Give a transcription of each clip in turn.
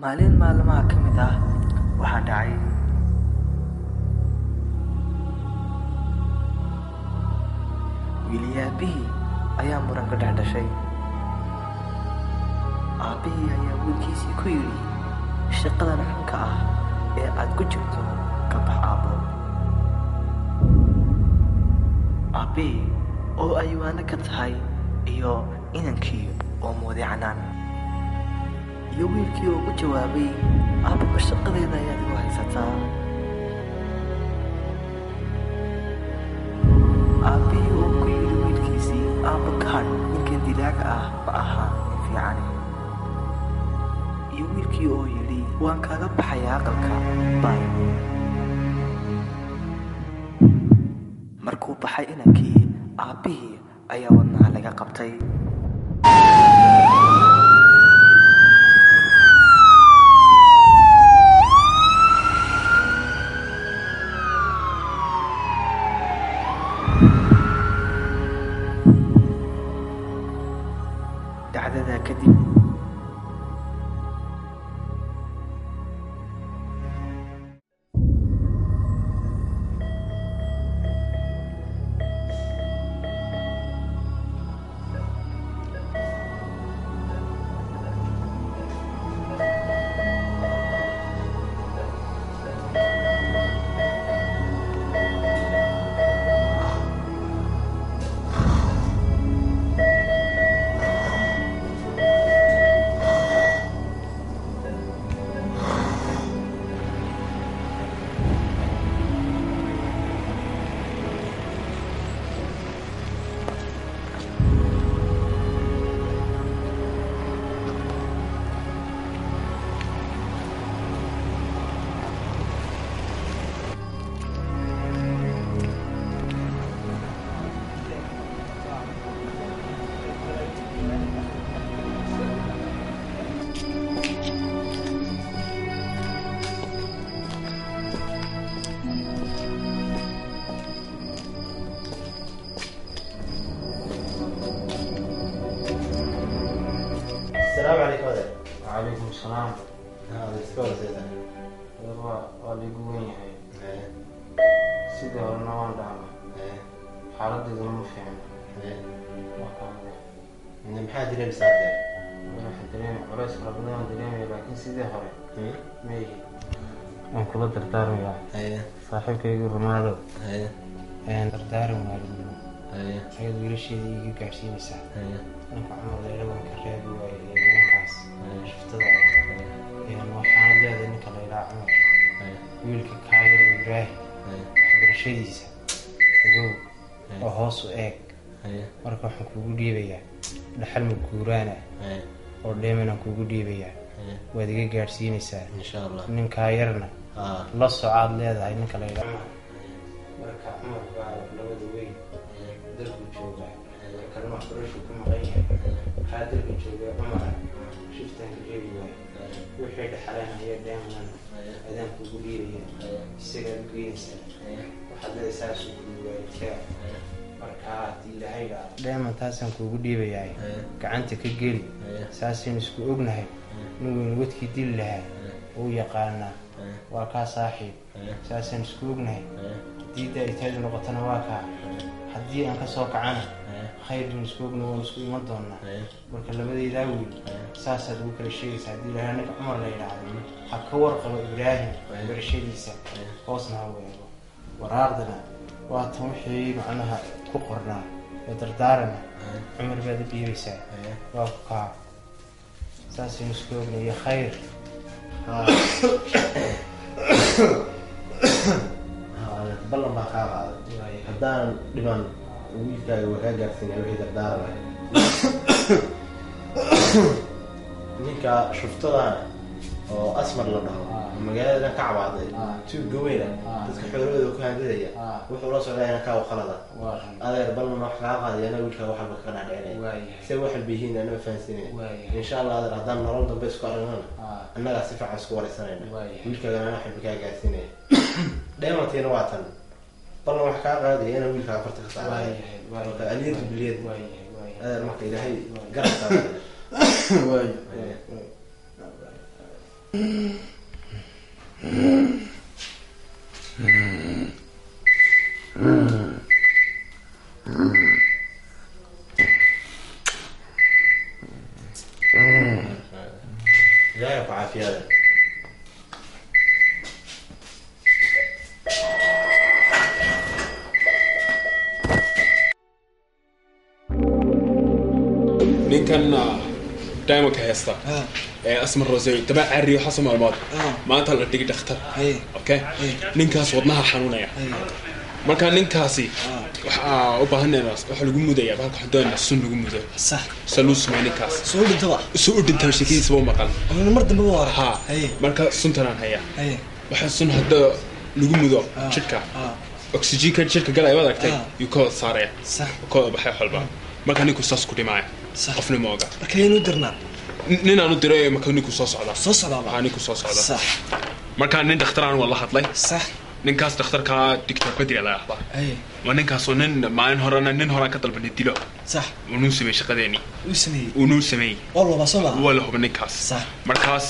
maalin maalmaha ka mid ah waxaa dhacay wiilyaabihii ayaa muran ka dhex dhashay. Aabbihii ayaa wiilkiisii ku yidhi, shaqadan xunka ah ee aad ku jirto ka bax aabbo. Aabbihii oo ay waana ka tahay iyo inankii oo mooday canaan iyo wiilkii oo ku jawaabay, aabba shaqadeeda ayaad igu haysataa. Aabbihii oo ku yidhi wiilkiisii, aabba kaadh, ninkan dilaaga ah ma aha nin fiicane. Iyo wiilkii oo yidhi, waan kaaga baxayaa aqalka bay. Markuu baxay inankii, aabbihii ayaa wadnaha laga qabtay. Dhacdada kadib السلام عليكم هذا. وعليكم السلام. هذا سكور زيادة. waa la igu weyn yahay sidii horena waan dhacnay xaaladdeedu ma fiicna من محاد دريم ساعة. waxaan dareemay culays fara badan aan dareemaya laakiin sidii hore ma ihi waan kula dardaarmayaa saaxiibkaygu rumaado ayaan dardaaran waalidiin ayaad wiilasheeda iiga gaadhsiinaysaa ninka cumar layla waan ka reebi waayey ninkaas shiftada waxaana leedahay ninka laylaa cumar wiilka kaayar ibraahim waxbarashadiisa ogow oo hoos u eeg marka waxaan kuugu dhiibayaa dhaxal maguuraana oo dheemanaan kuugu dhiibayaa waad iga gaadhsiinaysaa insha Allah ninkaa yarna la socaad leedahay ninka laylaa cumar marka cumar baa labada weyn dalku joogaa kalma waxbarashu ku maqan yahay waxaa dalka joogaa cumara shiftaan ka reebi waayo wixii dhaxaleen ayaa dheemanan adaan kuugu dhiibaya isagaad u geynaysaa waxaad leedahay saasuu kuugu waayidkaa marka haddii ilahayga dheeman taasaan kuugu dhiibayaay gacanta ka geli saasaynu isku ognahay nin weyn wadkii dili lahaa uu yaqaanaa waa kaa saaxiib saasaan isku ognahay haddii daa'itaadu noqotona waa kaa haddii aan ka soo kacana khayrin isku ogna waan isku iman doonaa marka labadaydaa wiil saasaad ugu kala sheegaysaa haddii ilahay ninka cumar la yidhaahdo ha ka warqabo ibraahim barashadiisa hoosna ha weego waraaqdana waa tan wixii macnaha ku qornaa ee dardaarana cumar baad u dhiibaysaa waa ku kaa saasaynu isku ogna iyo khayr ballan baa kaa qaaday haddaan dhiman wiilkaaga waa kaa gaarsiinay wixii dardaaranay ninka shuftadan oo asmar la dhaho magaalada ka cabaaday tuugga weyna dadka xoolahooda ku handadaya wuxuu la socdaa ina kaa qalada adeer ballan wax kaa qaaday ana wiilkaa wax walba ka dhaadhicinaya se wax walba yihiin anaba fahansinaya insha Allah adeer haddaan nolol dambe isku aragnana annagaa si fiican isku waraysanayna wiilkaagana wax walba kaa gaarsiinaya dheemantiina waa tan ballan wax kaa qaadaya ina wiilkaa farta ka saaraya marka aliyadu biliyad adeer marka ilaahay garabtaa لا يقع في هذا. ninkan diamond ka haysta asmar rosey taba cariyo xasan maalmood maanta la dhigi dhakhtar okay ninkaas wadnaha xanuunaya marka ninkaasi waxa u baahanayna waxa lagu mudayaa baalka xadana sun lagu mudo صح salus maalinkaas soo dhintaa shakiis boo maqal mar dambe waa ha marka suntanaan haya waxa sun hadda lagu mudo jidhka oxygen ka jidhka galay wada agtay yu ko saaraya صح ko baxay xalba marka ninku saas ku dhimaaya qofna ma oga marka inuu dirnaa nin aanu diray marka ninku soo socda waxaa ninku soo socda صح marka nin dhakhtaraan wala hadlay صح ninkaas dhakhtarka dictor badri la ahba ma ninkaas oo nin maalin hore ka dalbanay dilo صح uu sameeyay shaqadeeni uu sameeyay wallo basala wala hubo ninkaas صح markaas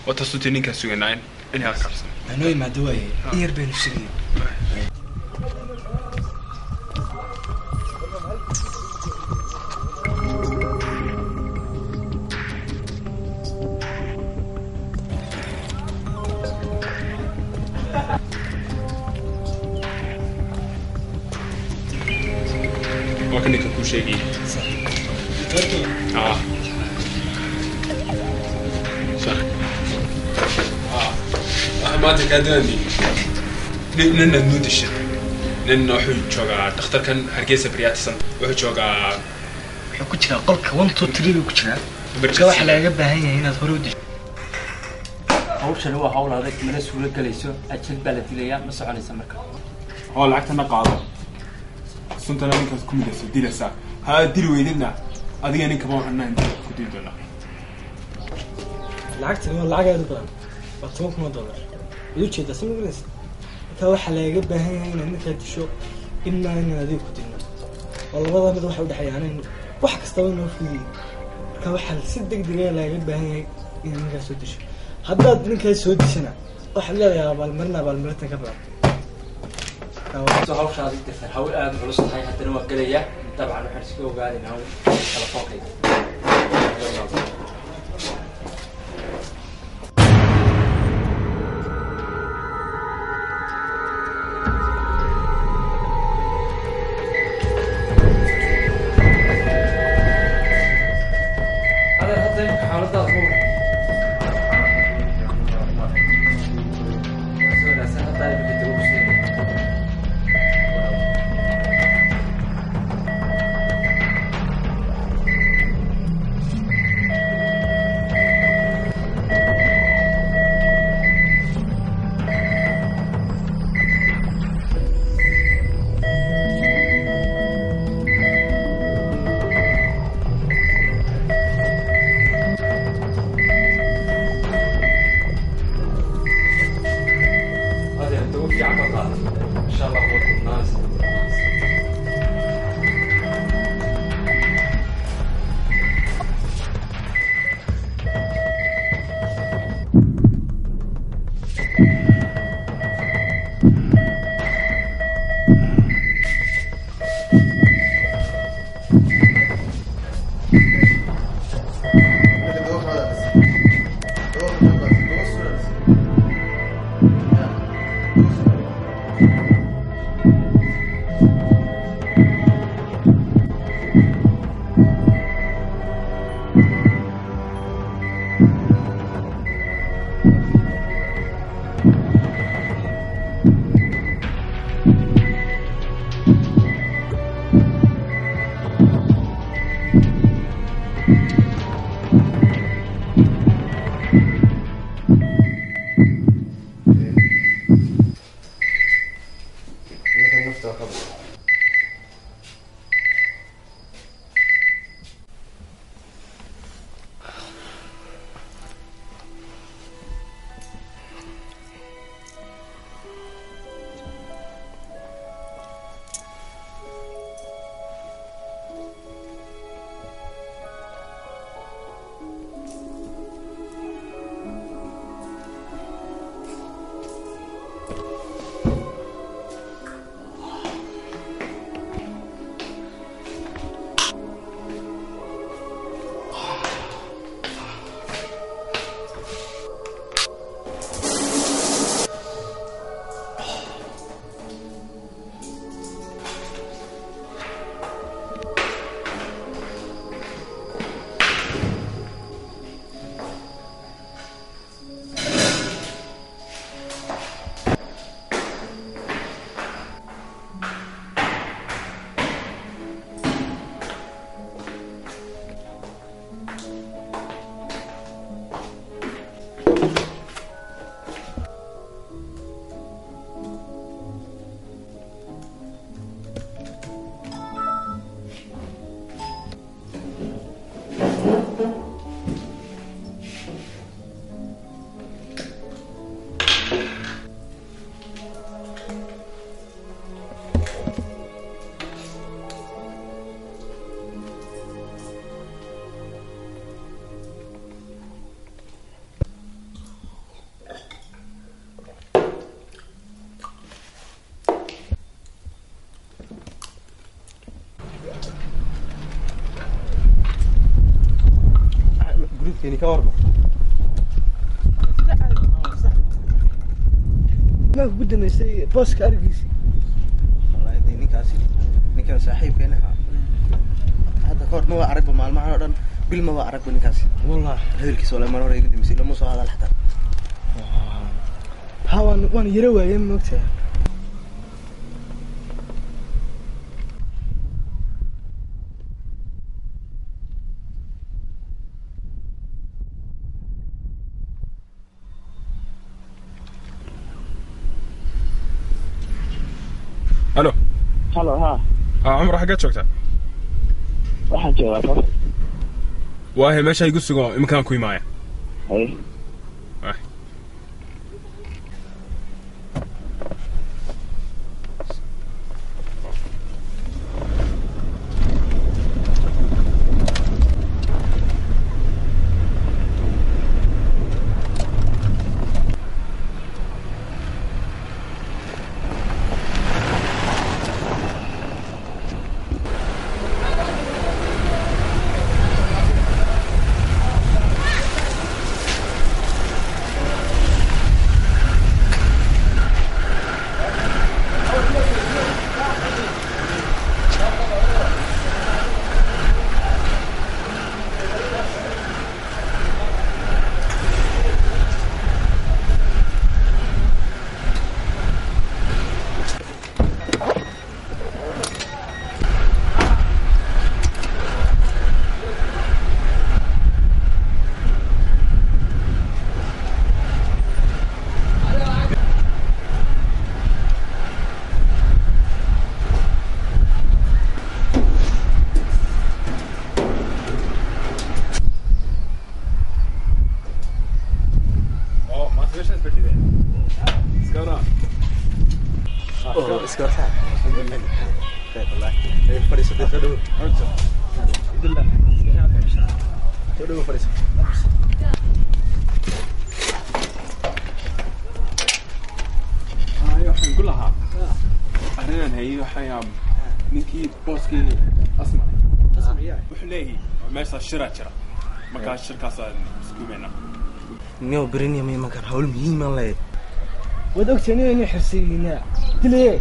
wata suuti ninkaas suganaan in yaa karsan anoo ma daway yar been shaqeeyay وكنك كل شيء ما تكادني نن نودش نن وحو جوغا دكتور كان هرجيسا برياتسن وحو جوغا wuxuu ku jiraa qolka 1 2 3 ku jiraa marka waxa laga baahan yahay inaad hore u disho hawshan waa hawl adag mana suulo galayso ajal baa la dilayaa ma soconaysa marka هو lacagtana qaado suntana ninkaas ku midayso dilasa ha dil weydina adiga ninka ma waxaan ku dil doona lacagtan waa lacag aad u badan waa $10,000 iyo jeeda samaynaysa ka waxa laga baahan yahay inaad ninka disho inna adiga ku dilno labada mid waxa u dhaxayaan wax kasta oo noo fuuday ka waxa si degdeg ah laga baahan yahay inaad ninka soo disho haddaad ninka soo dishana waxa leeyahay abaalmarinta ka badan hawsha adig dafar hawl aad culus tahay haddana waa galaya dabcan waxaan iska ogaanaynaa telefonkayga socodkeeni ka warma ما بدنا نسوي بوس كارجيسي والله دي ninkan saaxiibkeena hadda koor ma waa arag maalmahan oo dhan bil ma waa arag ninkaasi والله hadalkiisa wala mar hore iga dimisay lama soo hadal xataa ها وانا يرى وايم وقتها الو هلا ها عمر حقت شوكتا waxaan joogaa far waahe meesha igu sugo iminkaan ku imaaya hay اسكورها والله فريسه دي خدو بالله خدو فريسه waxaan ku lahaa arrinaan hayay waxaa ninkii booskii asmar wuxuu leeyahay meesha shiraa jira markaa shirkaasaan isku imaynaa niyo beriniya ma kan hawl muhiim aan leeyahay ودكتور إني حسينا تليه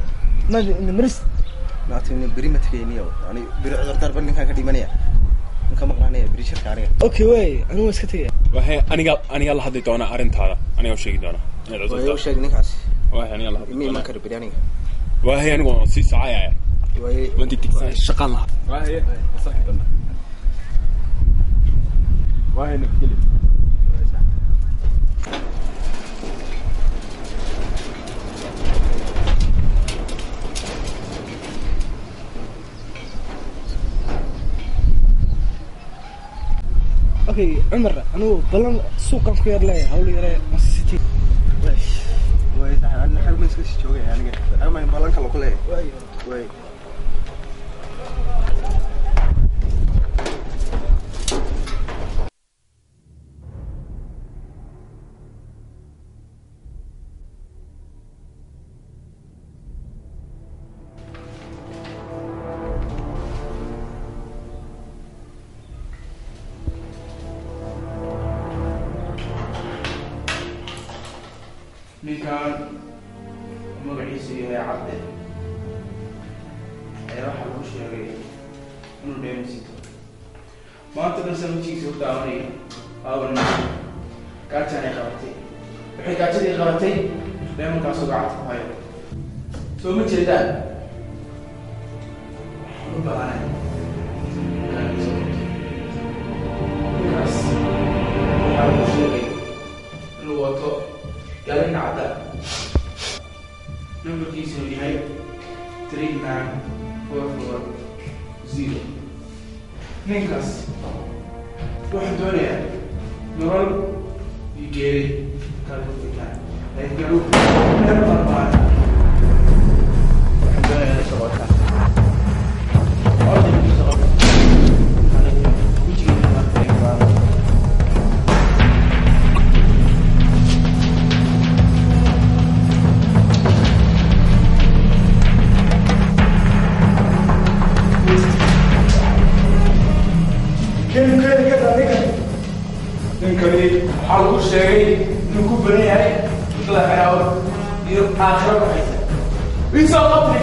ما نمرس ما تبني بري ما تكينيو يعني بري عذر ترى بني كان كديمانيا إنك مقنعني بري شركة عليها أوكي وين أنا مسكتيه وهي أنا يلا هدي دونا أرنت هذا أنا وشيء دونا وش شيء نكاس وهي أنا يلا هدي مين ما كرب برياني وهي أنا وصي ساعة وهي وأنت تكسر شغلها وهي صحيح دونا وهي نكلي أوكي عمر أنا بلن سوق كم خيار ليه هقول يا مسيتي وهي صح أنا حاجة من سكتش شوية يعني أنا ما بلن كلا كله وهي ninkan magaciisu yahay cabde ayaa waxaa lagu sheegay inuu dheemisito maanta dhan sanajiisa u daawanaya aaban gaajanay qabatay waxay gaajadii qabatay dheemankaasoo gacanta ku hayo soo ma jeedaan waxaan u baahanay ninkaas waxaa lagu sheegay inuu wato gaari nacda numberkiisu yahay 39440 ninkaas waxaan doonayaa nolol iyo geeri kala fikaan laakiin meel barbaan waxaan doonayaa socota ordinki socota wejigeeda martay كبير حاول الشيء نكون بنيه يطلع حلاوة آخر وحيسة يسوق لي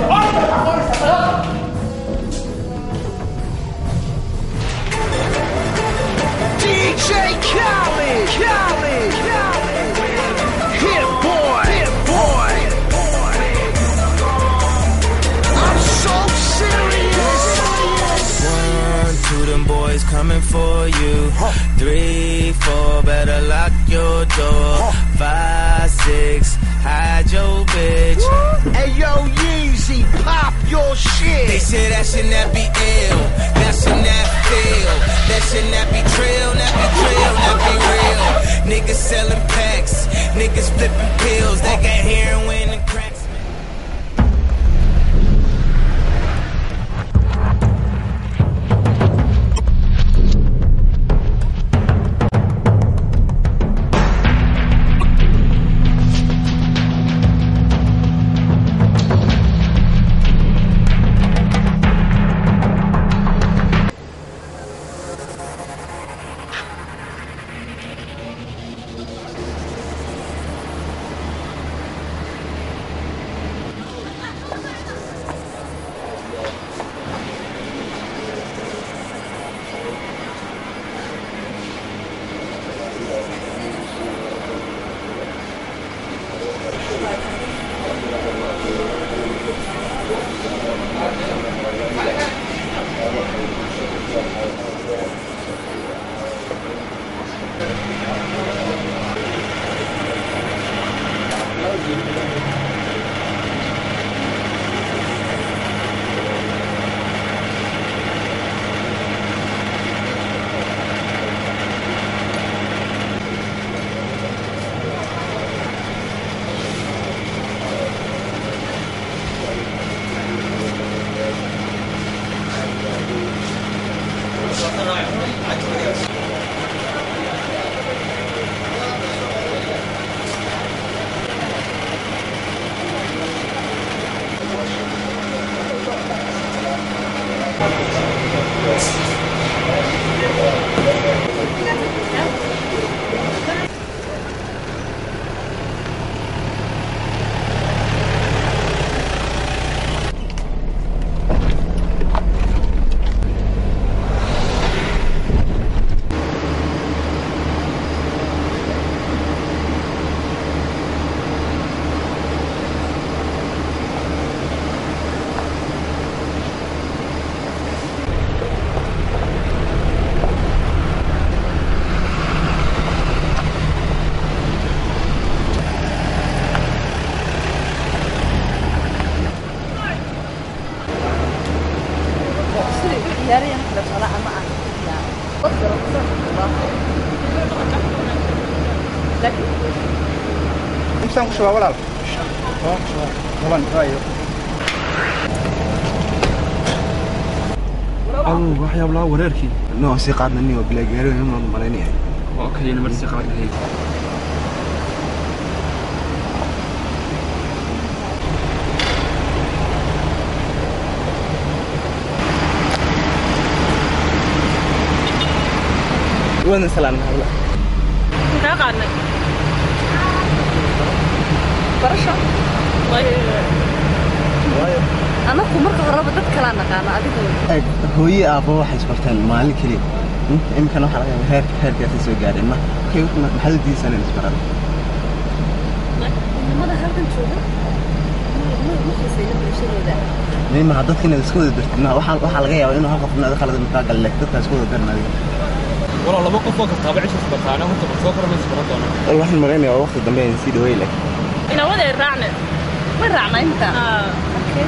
DJ Khaled, Hit boy, I'm so serious. 1, 2, them boys coming for you. 3, 4, better lock your door. 5, 6, hide your bitch. Hey yo, Yeezy, pop your shit. They say that should not be ill, that should not feel, that should not be trill, not be trill, not be real. Niggas selling packs, niggas flipping pills, they got heroin and cracks. Imsaan ku shubaa walaal. Toban raayo. waxyaab la wareerkii. No si qaadnani oo bilaa gaaro inuu maleynay. Waa kaliya mar si qaadnay. وانا سلام هلا. ما قعدنا. برشا. أنا كمرك هرب ضد كلامك أنا أديك. هوي أبو واحد سبرتين مالك لي. يمكن واحد هير كاتي سوي قاعدين ما كيف محل دي سنة نسبرا. ماذا هذا نشوفه؟ مو خسينا بالشيء ده. مين ما عدت كنا نسكوت درتنا وحال غير إنه هقف من دخل المكان قال لك تسكوت درنا دي. والله لما كنت فوق الطابع شوف بطانة وانت بتفكر من سبرتنا. والله إحنا مغني وقت الدمين نسيد ويلك. إنا وين الرعنة؟ وين رعنا أنت؟ أوكي.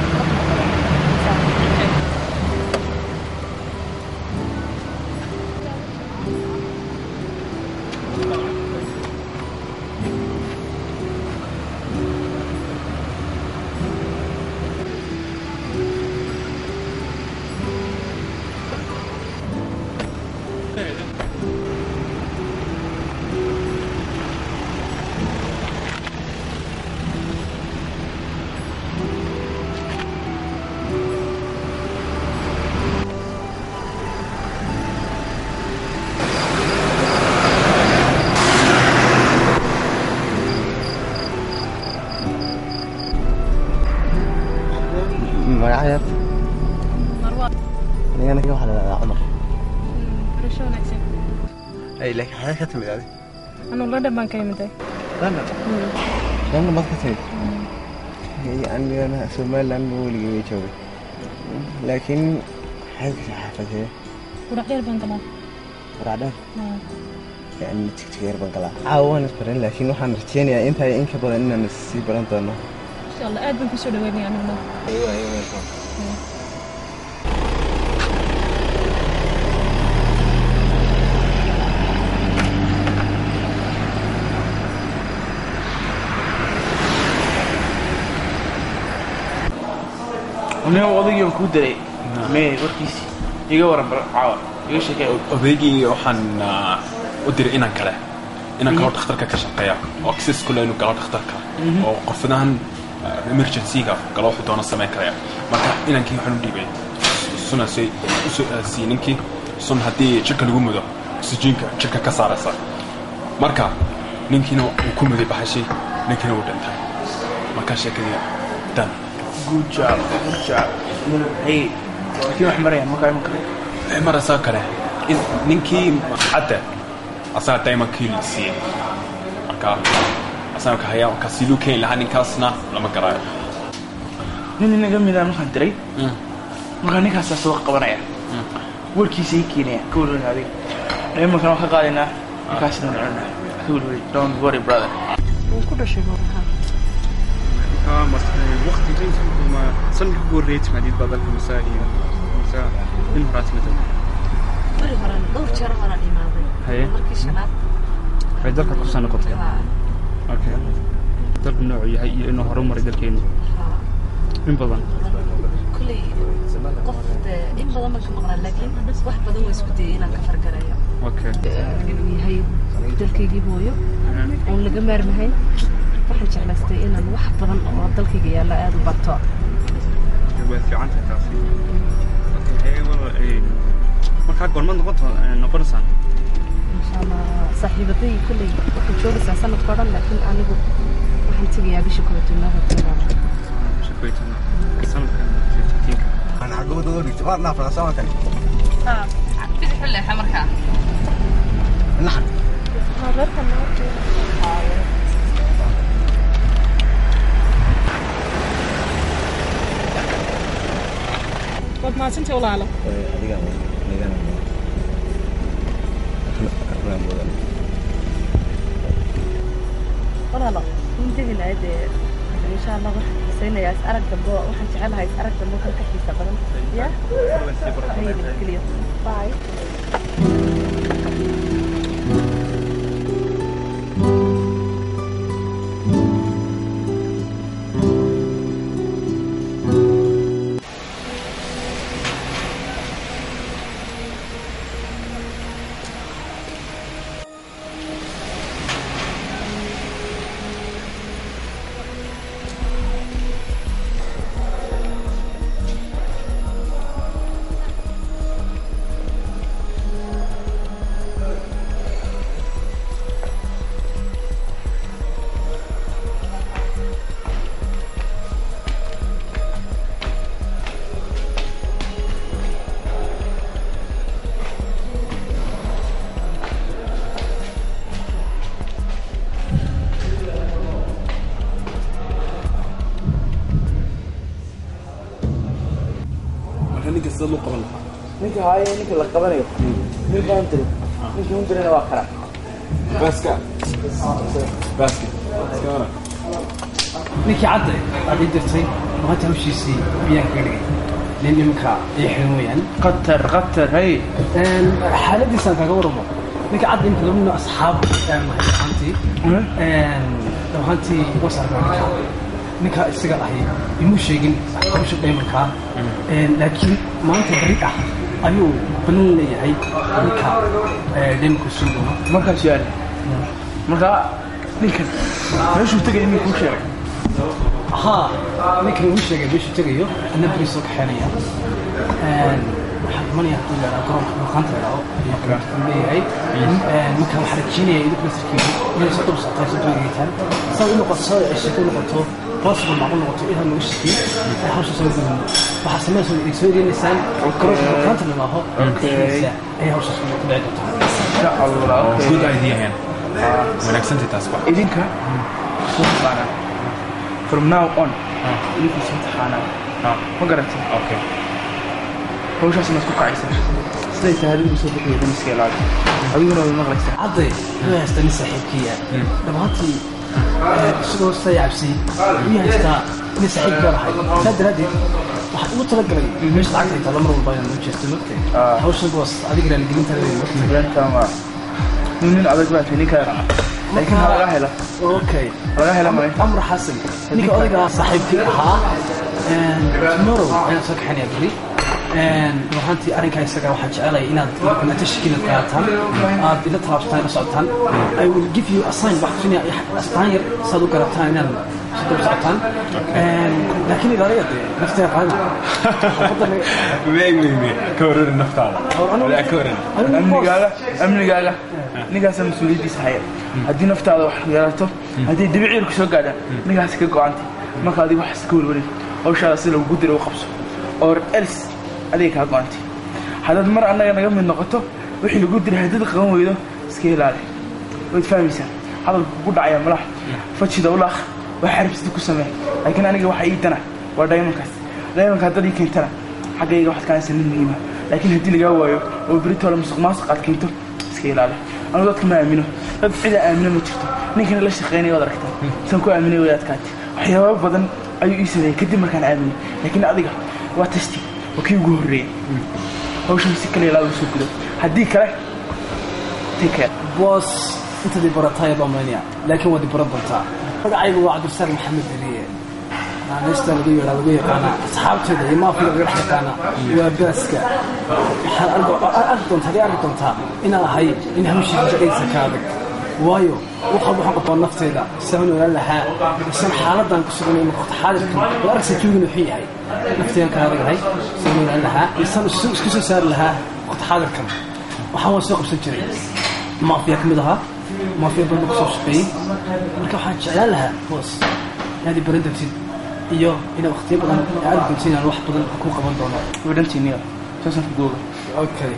أنا كده واحد عمر. برشو نكسب. أي لك حاجة كتمي هذه. أنا والله دبان كلمتي. لأنه ما كتمي. يعني أنا سومال لأنه اللي جاي يشوي. لكن حاجة حافظة. ورعدير بنقلا. ورعدير. يعني تكتير بنقلا. عاون اسبرين لكن وحنا رتيني أنت إنك بدنا إننا نسيب برانتنا. إن شاء الله أدبن كسر دويني أنا هنا. أيوة. أنا وضعي يوم كودري ما وركيسي يجي ورا عاور يجي شكاء وضعي وحن أدري إنك كله إنك هو تختارك كشقيا أكسس كله إنه قال تختارك أو قفدان emergency-ga galo wuxuu doona sameyn karaya marka inankii waxaan u dhiibay suna si ninkii sun haddii jirka lagu mudo oxygenka jirka ka saaraysa marka ninkiina uu ku muday baxashay ninkiina uu dhintay marka sheekadii dan good job hey kii wax marayaan maraysaa kale ninkii xataa asaga daymankii la siiyey marka أصلاً كهيا وكسيلو كين لهني كاسنا لما قرأ. نحن نجمع ذا مخدري. مغني كاسة سوق قبرية. والكيسي كينيا كل هذه. لما كانوا خقالنا كاسنا نعنا. كل don't worry brother. وكل شيء مرها. مثلا وقت جاي ما صلي قريت ما دي بدل مسائل من مرات مثلا. مرة مرة دور شهر مرة إيمان. هي. مركشنا. فيدرك كل سنة قلت. اوكي طب نوعي هي انه هرمر دلكين من بدن كل قفت ان بدن ما كمقنا لكن بس واحد بدن واسكتي انا كفر قرايا اوكي هي دلكيغي هويو اون لغا مارمهين waxaan jeclaystay inaan wax badan oo dalkayga yaala aad u barto way fiicantahay taasi okay wala marka goorma noqonaysaa insha Allah saaxiibaday kulli waxaan joogaysaa sanad koodan laakiin anigu waxaan tagayaa bisha kale dunada shaqeeytana sanadkan fiitinka أنا عقود دوري تبار نافع سوا كان. في حلة حمركا. نعم. مرتها مرتها. قد ما سنتي ولا على. أديك ولا لا منتهي العادة إن شاء الله راح سينا يا أسألك دمو وحن تعالها يسألك دمو كل حكي سبنا يا هاي الكلية باي sidoo qaban ninka haye ninka la qabanayo ninka inta ninka hundrena waa kala baaska iskara ninka cadde adii dirtay maanta hawshiisii biyaan ka dhigay nin imka ay xirmayaan qatar hay xaaladiisan kaga waramo ninka cadde inta lagu asxaab hanti wasarka ninka isaga ahay inuu sheegin hawsha dheemanka laakiin maanta bari ah ayuu banan leeyahay ninka dheemanku soo markaas yaani marka ninka meeshuu tagay inuu ku sheegay ها ninka uu sheegay meeshuu tagayo ana bari soo kaxeenaya من يقول لنا كرم خانتنا يقول لي ممكن حركيني يدك مسكين من صدق سطح صدق يتهم سوي له قصة الشكل قطه possible معقول نقطة إيه هالمشكلة حاول شو سوي وحسمنا سوي الإنسان كروش كانت اللي ما هو أي حاول شو سوي بعد إن شاء الله good idea هنا ونكسنت تاسبع إذنك سبحانه from now on إذنك سبحانه ما قرأتي أوكي هو شو اسمه كوكا عيسى سليت هذا المسوي كذا بالنسبة لي أبينا ولا نغلق عضي ما يستني صحيحية لما هاتي شو سيعب سي ويهستا نسحيك برحي هذا هذه waxaad ugu talagalay meesha lacagta inta lamar walba inaan u jeesto markay hawshan boos adigana gelinta leeyahay nin adag baa ninka laakiin laga hela okay laga hela ma amr xasan ninka adiga saaxiibkii ahaa tomorrow ayaan soo kaxanaya bari waxaantii arrinkaa isaga waxaan jecelahay inaad markana tashkiilad qaataan aad ila taabsataan ila socotaan I will give you a sign wax tusinaya astaan yar saad u garataan inaad sidoo socotaan laakiin ilaaliya nafteeda qaada weey ka waran naftaada wala ka waran amnigaaga ninkaas mas'uuliyadiisa haya haddii naftaada wax yeelato haddii dibiciil ku soo gaadhaan ninkaas ka go'antay marka adiga wax iska warwarin hawshaada si lagu diro u qabso or else adiga ka go'antay hadad mar annaga naga mid noqoto wixii lagu diray hadii qaban weydo iska ilaali way fahmaysaa hadalku ku dhacaya malax fajida ulaakh waxa xarbista ku sameey laakiin aniga waxa ii dana waa daymanka hadii keentana xaqayga wax kaan sanin muhiima laakiin hadii laga waayo oo brito la musuqmaasuq aad keento iska ilaali aniga dadka ma aamino dad cida aamino ma jirto ninkan la shaqeynay wada aragtaa san ku aaminay wadaadkaati waxyaabo badan ayuu ii sameeyay kadib markaan aaminay laakiin adiga waa testi وكي يقولي هو شو مسكني لا وسوق له هديك له تيك بوس انت دي برتاي بامانيا لكن ودي بربطا رجعي هو عبد السلام محمد دريه انا استغربي ولا بقي انا اصحابتي ما في غير حتى انا وباسكا ارض هذه ارض انا هي ان همشي جاي سكادك وايو وخبو حق نفتيدا سمن ولا لها سن حالدان كسغني مقت حالك وارك سجوغن وحي هي نفتيان كهرغ هي سمن ولا لها سن اسكو سار لها مقت حالكم waxa waa soo qabsan jiray maafiya kamidha maafiya badan ku soo shaqeeyay marka waxa jeclaan lahaa boos hadi barandagsid iyo ina waqtiyo badan aad kuntiin wax badan ku qaban doono wadantiina soo googa okay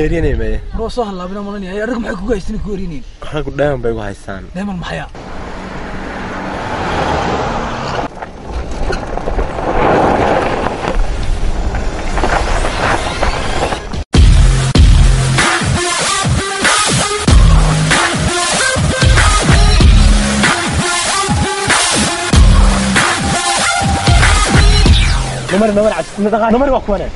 نيريني ماي روسو هلابنا مالني هي ارق maxay ku gaysteen ku warinin waxa ku dhahan bay ku haystaan deemal maxaya نمر عد نمر واكونه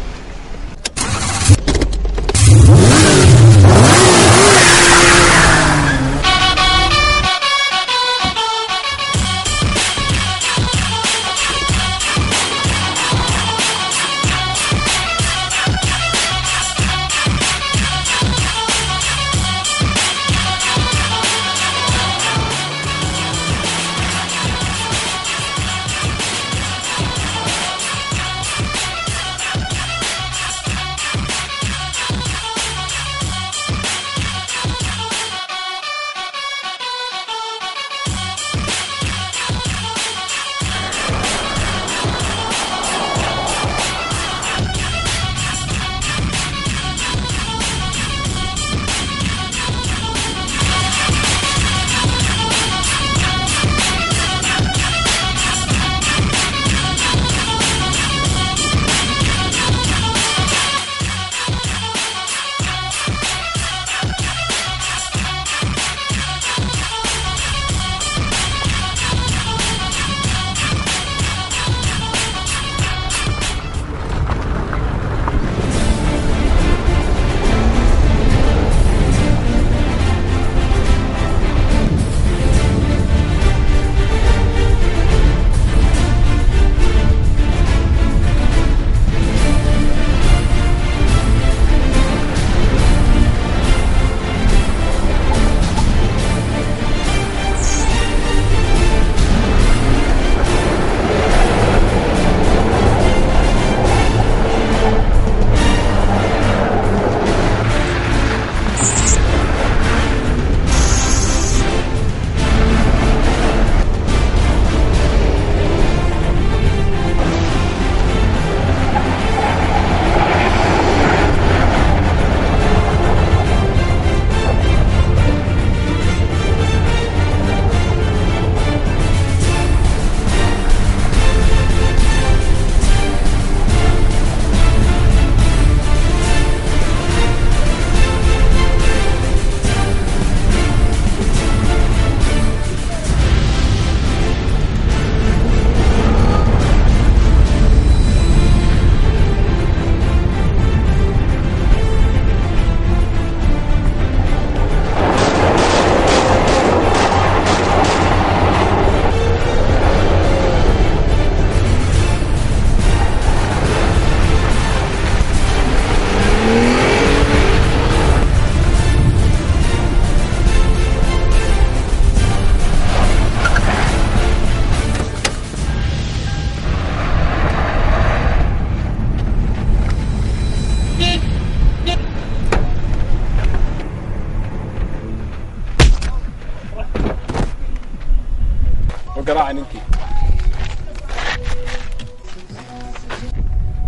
قراعة ننكي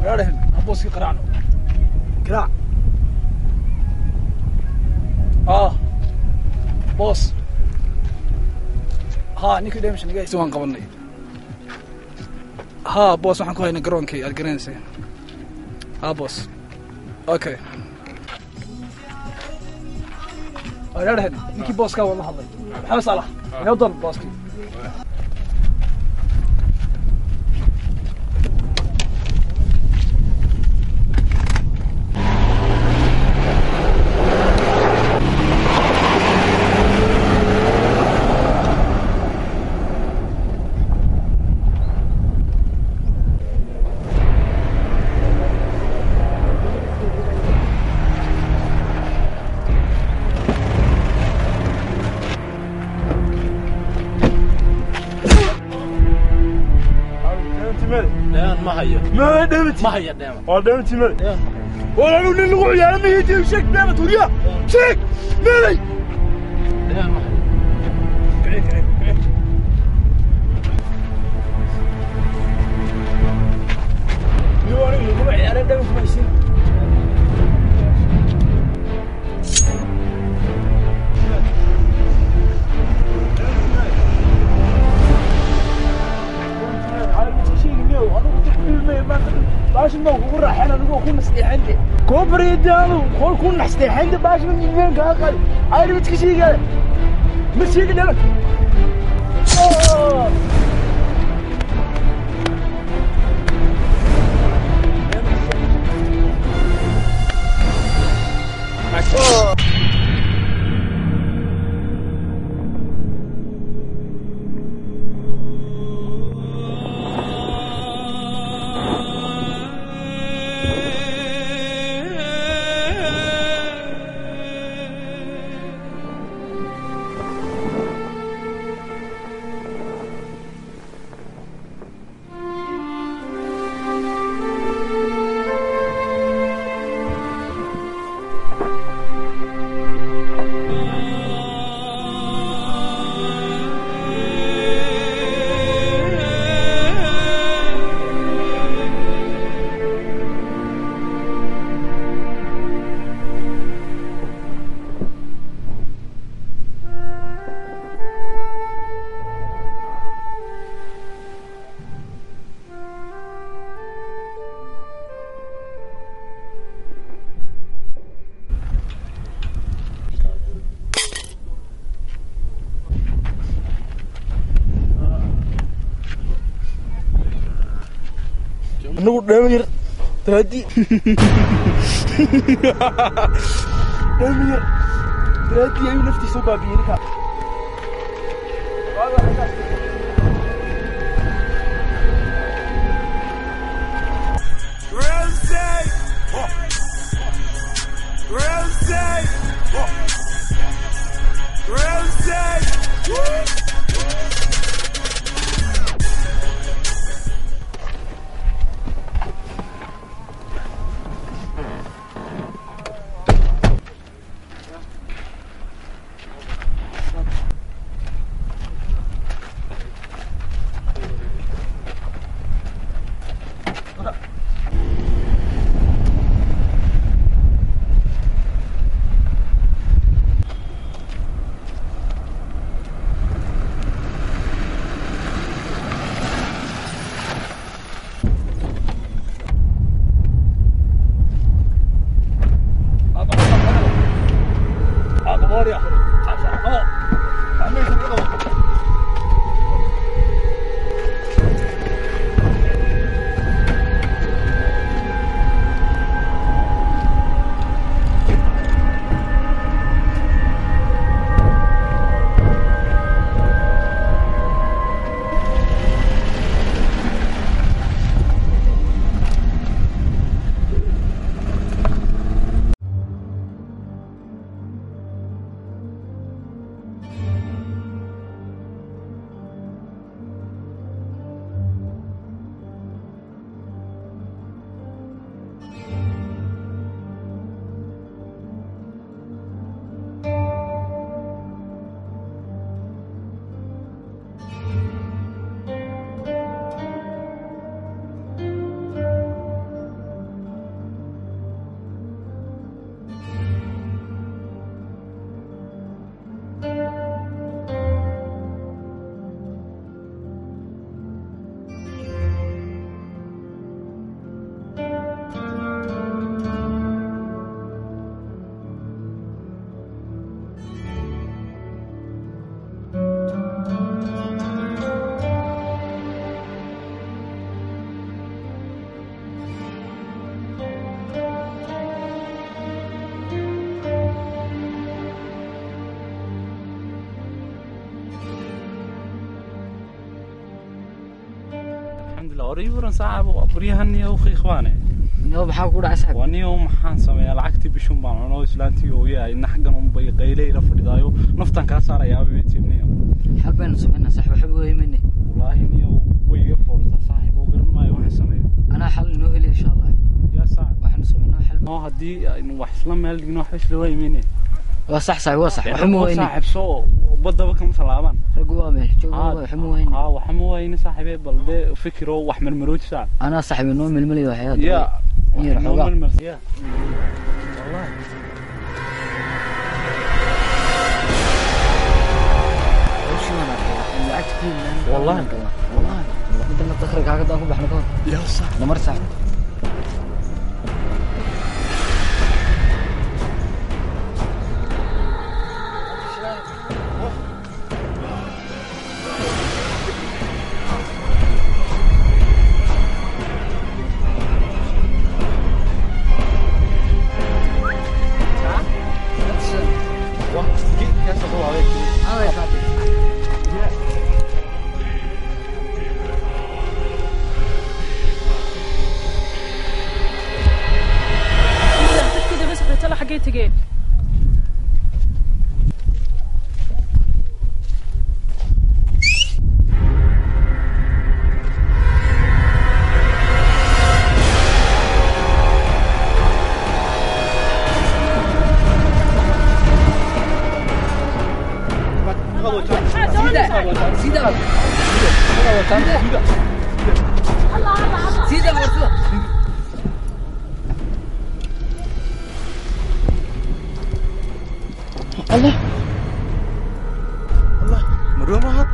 يا رهن أبوسي قراعنا قراع بوس ها نيكي دايمش نجاي سوان قبلني ها بوس waxaan ku haynaa garoonkii aad garanaysa ها بوس اوكي يا رهن نيكي بوس ka wada hadlay maxaa salax يا ضل بوسكي ما دمت ما هي دائما ودمت مال ولا نقول نقول يا عمي يجي شك دائما توريا شك مالي دائما بعيد بعيد يوري يقول يا دائما ما يصير باش نقول راح انا نقول كون نستحند كوبري دالو كون كون نستحند باش من وين قال عارف تكشي قال مشي قال نقول دمير تهدي دمير تهدي أي نفتي سوبا بينك الحمد لله وريورن صعب بريهني وخي إخواني يوم بحاول أسحب ونيوم حنسم يا لعكتي بشوم بعمرنا إسلامتي ويا إن حقنا بيقيلي رفض دايو نفتن كاسر يا بيتي نيوم حبينا سمعنا صاحب حبه يمني والله نيو ويقفورته صاحب وقرن ما يوحي سميه أنا حل إنه إلي إن شاء الله يا صاحب وإحنا سمعنا حل ما هدي إنه وحسلم مال إنه حش له يمينه وصح صاحب وصح وحمو ويني صاحب سو بدأ بكم سلامان رجوا من جو وحمو ويني وحمو ويني صاحبي بلده فكره وحمل مروج ساعة أنا صاحب إنه من الملي وحياته يا يروح المرسية والله والله والله انت ما تخرج حاجه ده احنا كده يا صح انا مرسع تجي الله الله مريم هات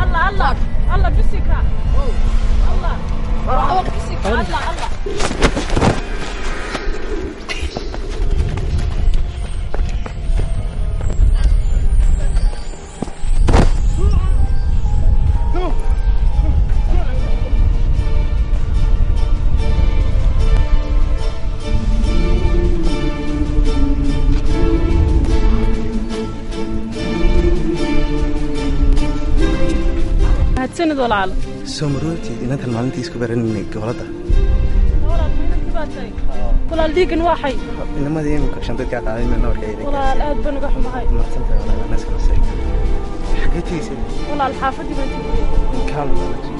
الله الله الله بسك الله الله بسك الله الله سند ولا على سمروتي إن أنت المعلم تيسكو برني قولته ولا المهم كباتي ولا الديك نواحي إنما دي ممكن عشان ترجع تعالي من النور كيدك ولا الآن بنقح معي ما تنت ولا الناس كنا سيء حكيتي سيء ولا الحافظ بنتي كامل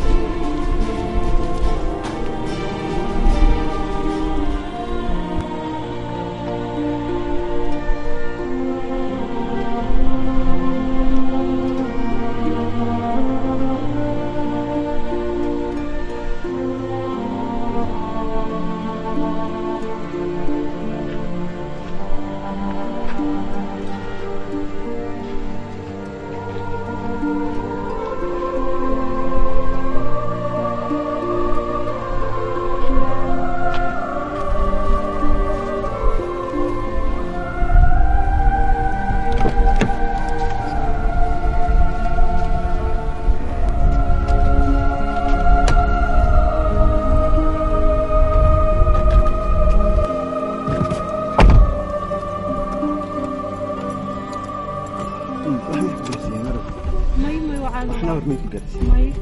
احنا ورميك الجلسة ماي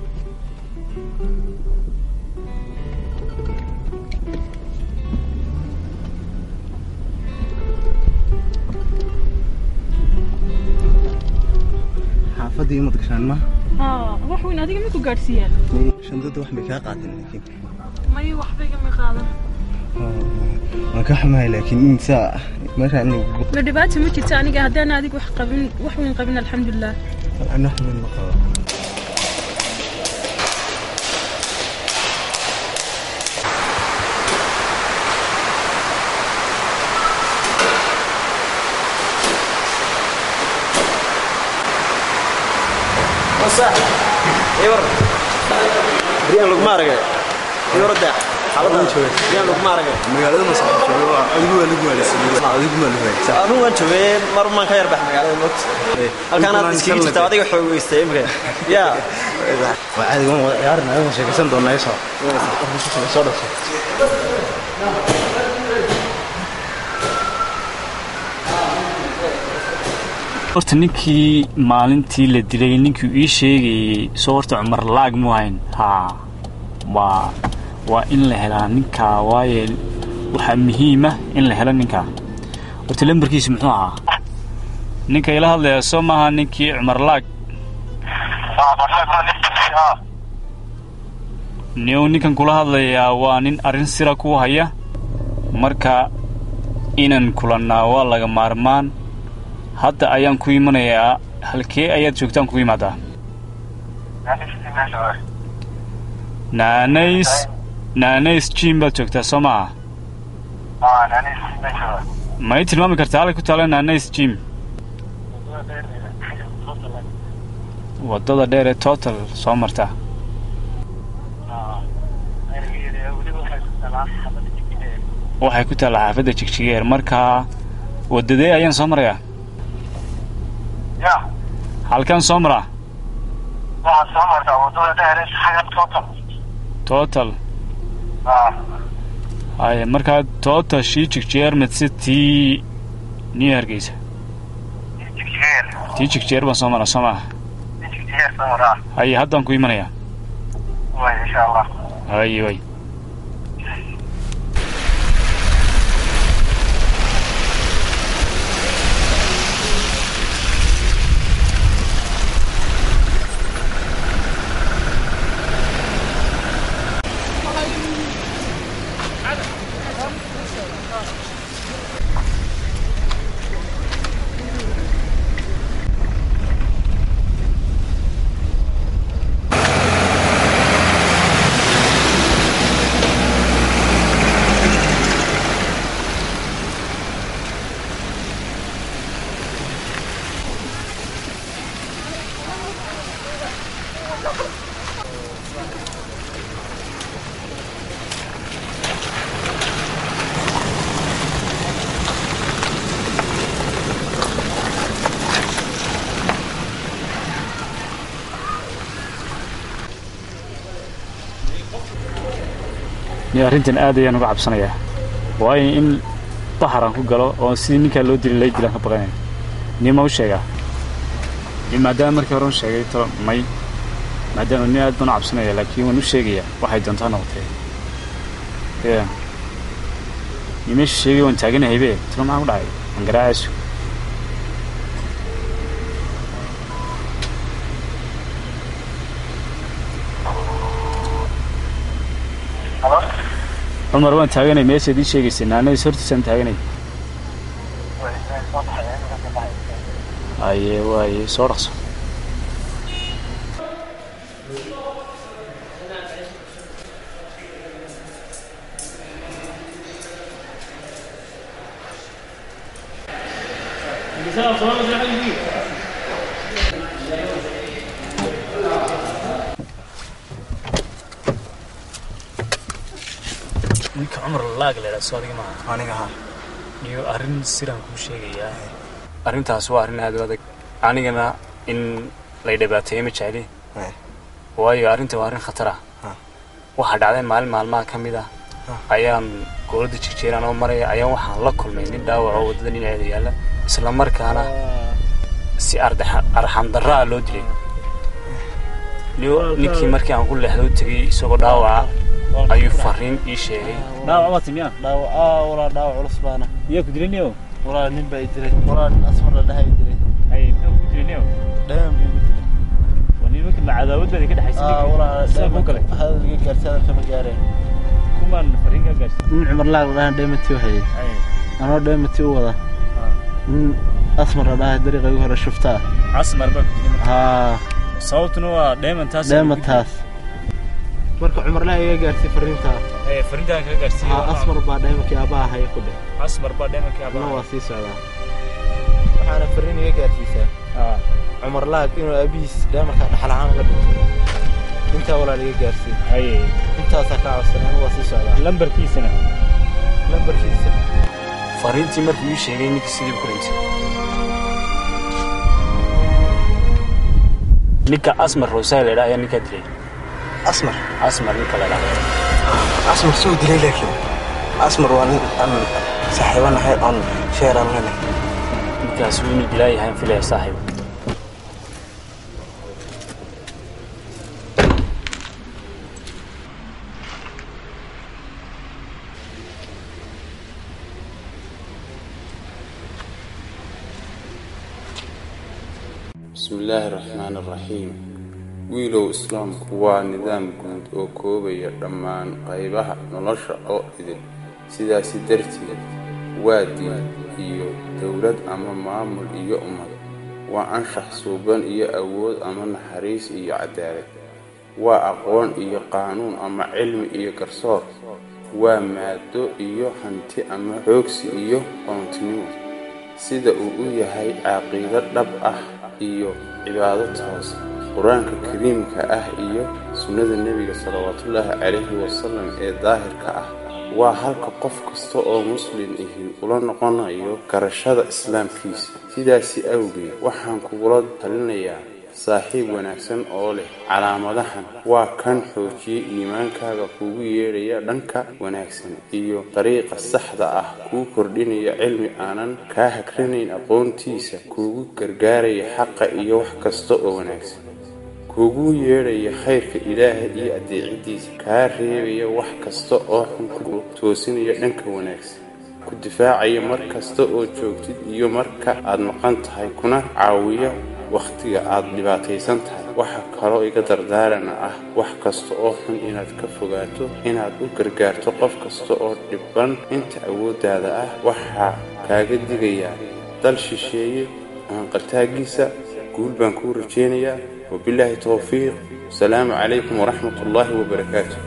حافظي ما تقشان ما wax weyn adiga ma ku gaarsiiyaan shandada wax ma ka qaadin laakiin may wax bay ma qaadan ma ka xamaay laakiin insa ma raani ma dhibaato ma jirto aniga hadaan adiga wax qabin wax weyn qabin alxamdulillah ana xamin ma qabo صح يور ريان لو ما رجع يور ده xaaladda yaa lagu maaragay magaalada ma soo adigu waa lagu wareysay adigu ma lagu wareysay anu waan joogay mar man ka yarbax magaalada moot halkaan aad iska jirtaa adiga xoogeystay imka yaa waa caadi waan ciyaarna aan sheekaysan doonaa soo dhaso horta ninkii maalintii la dilay ninkii ii sheegayay soo horta Cumar Laag mu hayn waa in la helaa ninka waaye waxa muhiim ah in la helo ninka horta lambarkiisu muxuu ahaa ninka ila hadlaya soo maaha ninkii Cumar Laag ninkan kula hadlaya waa nin arin sira ku haya marka inan kulanaa waa laga maarmaan hadda ayaan ku imanayaa halkee ayaad joogtaan ku imaadaa naanays jim baad joogtaa soo maaha ma ii tilmaami kartaa halka ku taala naanays jim waddada dheer ee total soo marta waxay ku taallaa xaafadda jigjigeer markaa waddadee ayaan soo marayaa halkan soo maraa total haye markaa total shii jigjeer madse tii niyo hargeysa tii jigjeer baan soo maraa soo maaha haye haddaan ku imanayaa haye way arrintan aad ayaan uga cabsanayaa waayo in baxaran ku galo oo sidii ninkaa loo dilay lay dilaan ka baqanayn nima u sheegaa maadaama markii hore u sheegay talo may maadaama nin aad baan u cabsanaya laakiin waan u sheegayaa waxay doontaa noqotee nimeesha sheegay waan taaganahaybe talo maxaa ku dhacay aan garaacayso عمر وين تاغني ميسا دي شيغيسay naanay hortiisan taaganay aye way soo dhaqso ninka Cumar Laag leeyahay soo adiga ma aniga ha iyo arin siran ku sheegaya arintaas waa arin aad u adag anigana in la dhibaateeyo ma jeceli waayo arinta waa arin khatar ah waxa dhacday maalmaha kamid ah ayaan goolada jijjeeraan oo maray ayaan waxaan la kulmay nin dhaawac oo wadada dhinaceeda yaala isla markaana si arxam darraa loo dilay ninkii markii aan ku leexdo tagay isagoo dhaawaca ayuu fariin ii sheegay dhaawac ma timiya dhaawac wala dhaawac culus baana iyo ku dilaniyo wala nin baa dilay wala asfar la dhahay dilay ay muxuu ku dilaniyo dhaan buu dilay wani markii macadaawada ka dhaxaysay wala sabab kale hadalka gaartada kama gaareen kuman fariin ka gaartay Cumar Laag dhahan dheemati waxay anoo dheemati u wada asmar la dhahay dariiqay hore shuftaa asmar baa ku dilay ha sababtuna waa dheemantaas marka Cumar Laag iga gaartay fariinta fariinta ka gaartay asmar baa dheemaki aabaha hay ku dhig asmar baa dheemaki aabaha waa sii socdaa waxaana fariin iga gaartaysaa Cumar Laag inuu abiis dheemaka dhaxal ahaan la dhinto inta walaal iga gaartay intaasa ka codsanay waa sii socdaa lambarkiisana fariintii markuu ii sheegay ninkii sidii ku rintay ninka asmar rosaal la ayaa ninka dilay asmar ninka la asmar soo dilay laakiin asmar waa nin aan saaxiibanahay aan sheeran leh ninkaas wuu nin dilay yahay filay saaxiib بسم الله الرحمن الرحيم ويلو إسلام كوا نظام كنت أو كوبي دمان قيبها نلشة أو إذن سيداسي درتي وادي إيو دولة أما معامل إيو أمد وأنشح صوبان إيو أود أما نحريس إيو عدالة وأقوان إيو قانون أما علم إيو كرصار ومادو إيو حنتي أما حوكس إيو قانتنيو سيدا أو يهي عقيدة ربأه iyo cibaado toos quraanka kariimka ah iyo sunnada nabiga sallallahu alayhi wasallam ee daahirka ah waa halka qof kasta oo muslim ah ula noqonayo garashada islaamkiisa sidaasi awgeed waxaan kugula talinayaa saaxiib wanaagsan oo leh calaamadahan waa kan xoojiyay iimaankaaga kugu yeeraya dhanka wanaagsan iyo dariiqa saxda ah ku kordhinaya cilmi aanan ka hakrinayn aqoontiisa kugu gargaaraya xaqa iyo wax kasta oo wanaagsan kugu yeeraya khayrka ilaahay iyo adeecidiisa ka reebaya wax kasta oo xun ku toosinaya dhanka wanaagsan ku difaacaya mar kasta oo joogtid iyo marka aad maqan tahay kuna caawiya waqtiga aad dhibaataysan tahay waxa kale oo iga dardaarana ah wax kasta oo xun inaad ka fogaato inaad u gargaarto qof kasta oo dhiban inta awoodaada ah waxa kaaga digaya dal shisheeye aan qataagiisa guul baan ku rajeynayaa wabillahi tawfiiq salaamu calaykum waraxmatullaahi wabarakaatuh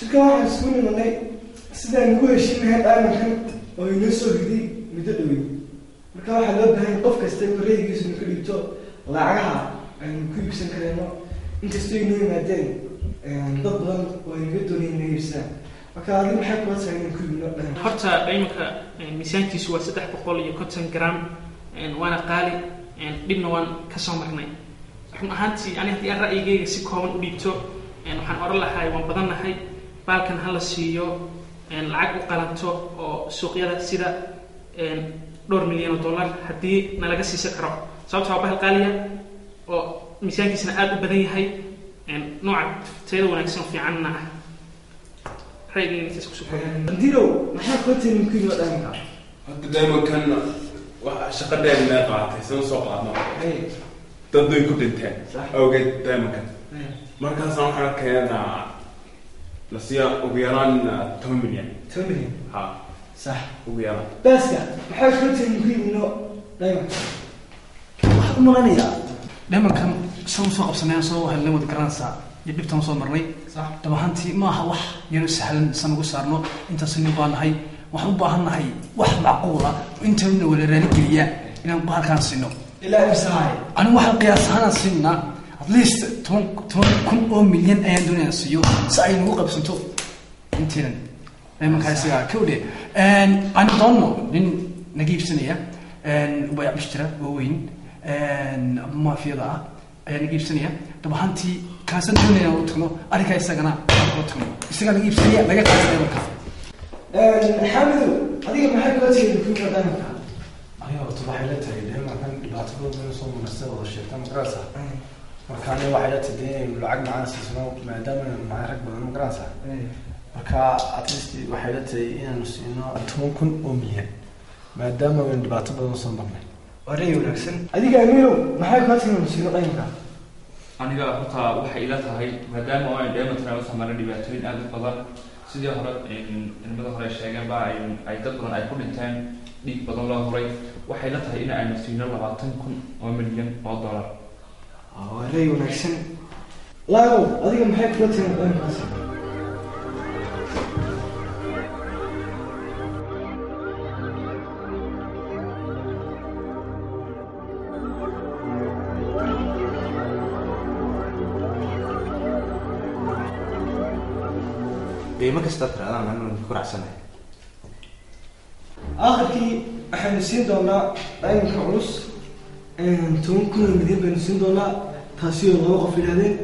شكرا حسوني مني سيدا نقول شيء من هذا المكان وينسوا جدي متدوي marka waxa loo baahan qof kasta koreegiisa inuu dhigto lacagaha ay ku iibsan kareen inkastoo inuu yimaadeen dad badan oo iga doonayeen iibsan marka adiga maxay ku sameeyeen ku iibno horta qiimka miisaankiisu waa 350 gram waana qaali dibna waan ka soo marnay waxaan ahaantii aniga ra'yigayga si kooban u dhigto waxaan oran lahaa waan badanahay balkan hala siiyo lacag u qalanto oo suuqyada sida $2 milyan hadii nalaga siisan karo sababtoo ah bahal qaaliya oo miisaankiisana aad u badan yahay nooca tayada wanaagsan fiicanna ah ra'yigayga intaas ku soo dilo maxaa ku tin ku iyo dhanka hadda dayma kan waxa shaqadeena la qaatay soo qaadno dad way ku dhinteen awgeed dayma kan markaas waxaan keenaa la siya ugu yaraan 10 milyan ha صح ويلا بس maxaa ku tin ku iyo dayma waxa mulanaya dayma kan soo qabsanay soo helnay wada garansa iyo dibtan soo marnay صح tabahantii ma aha wax yar sahlan san ugu saarno inta sinni baanahay wax u baahanahay wax macquul ah inta wala raali geliya inaan bahalkan sino ilaa imsahay anigu waxa qiyaas ahaan sinna at least 10 milyan ayaan doonayaan siyo si ay nagu qabsanto intaan dayma kaasiga kowde I don't know din nagiib sanaya way abshtra weyn ma fiida nagiib sanaya tabahantii kaasan doonaya u tagno arrinka isagana u tagno isagana iibsanaya laga qaadanayo markaa xamidu adiga maxay kula tagay dukuunka dhanka ayaa horta waxay la tagay dheemankan dhibaato badan soo marnasta wada sheegta magarasa marka aniga waxay la tagay inay lacag macaan siisno maadaama macaan rag badan magarasa marka at least waxay la tagay inaanu siino 10,000 oo milyan maadaama aan dhibaato badan soo marnay wareey wanaagsan adiga amiiro maxay kula tagay inuu siino dhanka aniga horta waxay ila tahay maadaama aan dheemantan u sameeyay dhibaatooyin aad u badan sidii hore ilmada hore sheegeen baa ay dad badan ay ku dhinteen dhiig badan loo horay waxay la tahay in aynu siino 20,000 oo milyan oo dollar wareey wanaagsan laago adiga maxay kula tagay dhankaas ما كستطيع أنا من كرة سنة آخركي إحنا نسين دونا دايما كعروس تمكن المدير بنسين دونا تاسيو الغوغة في الهذين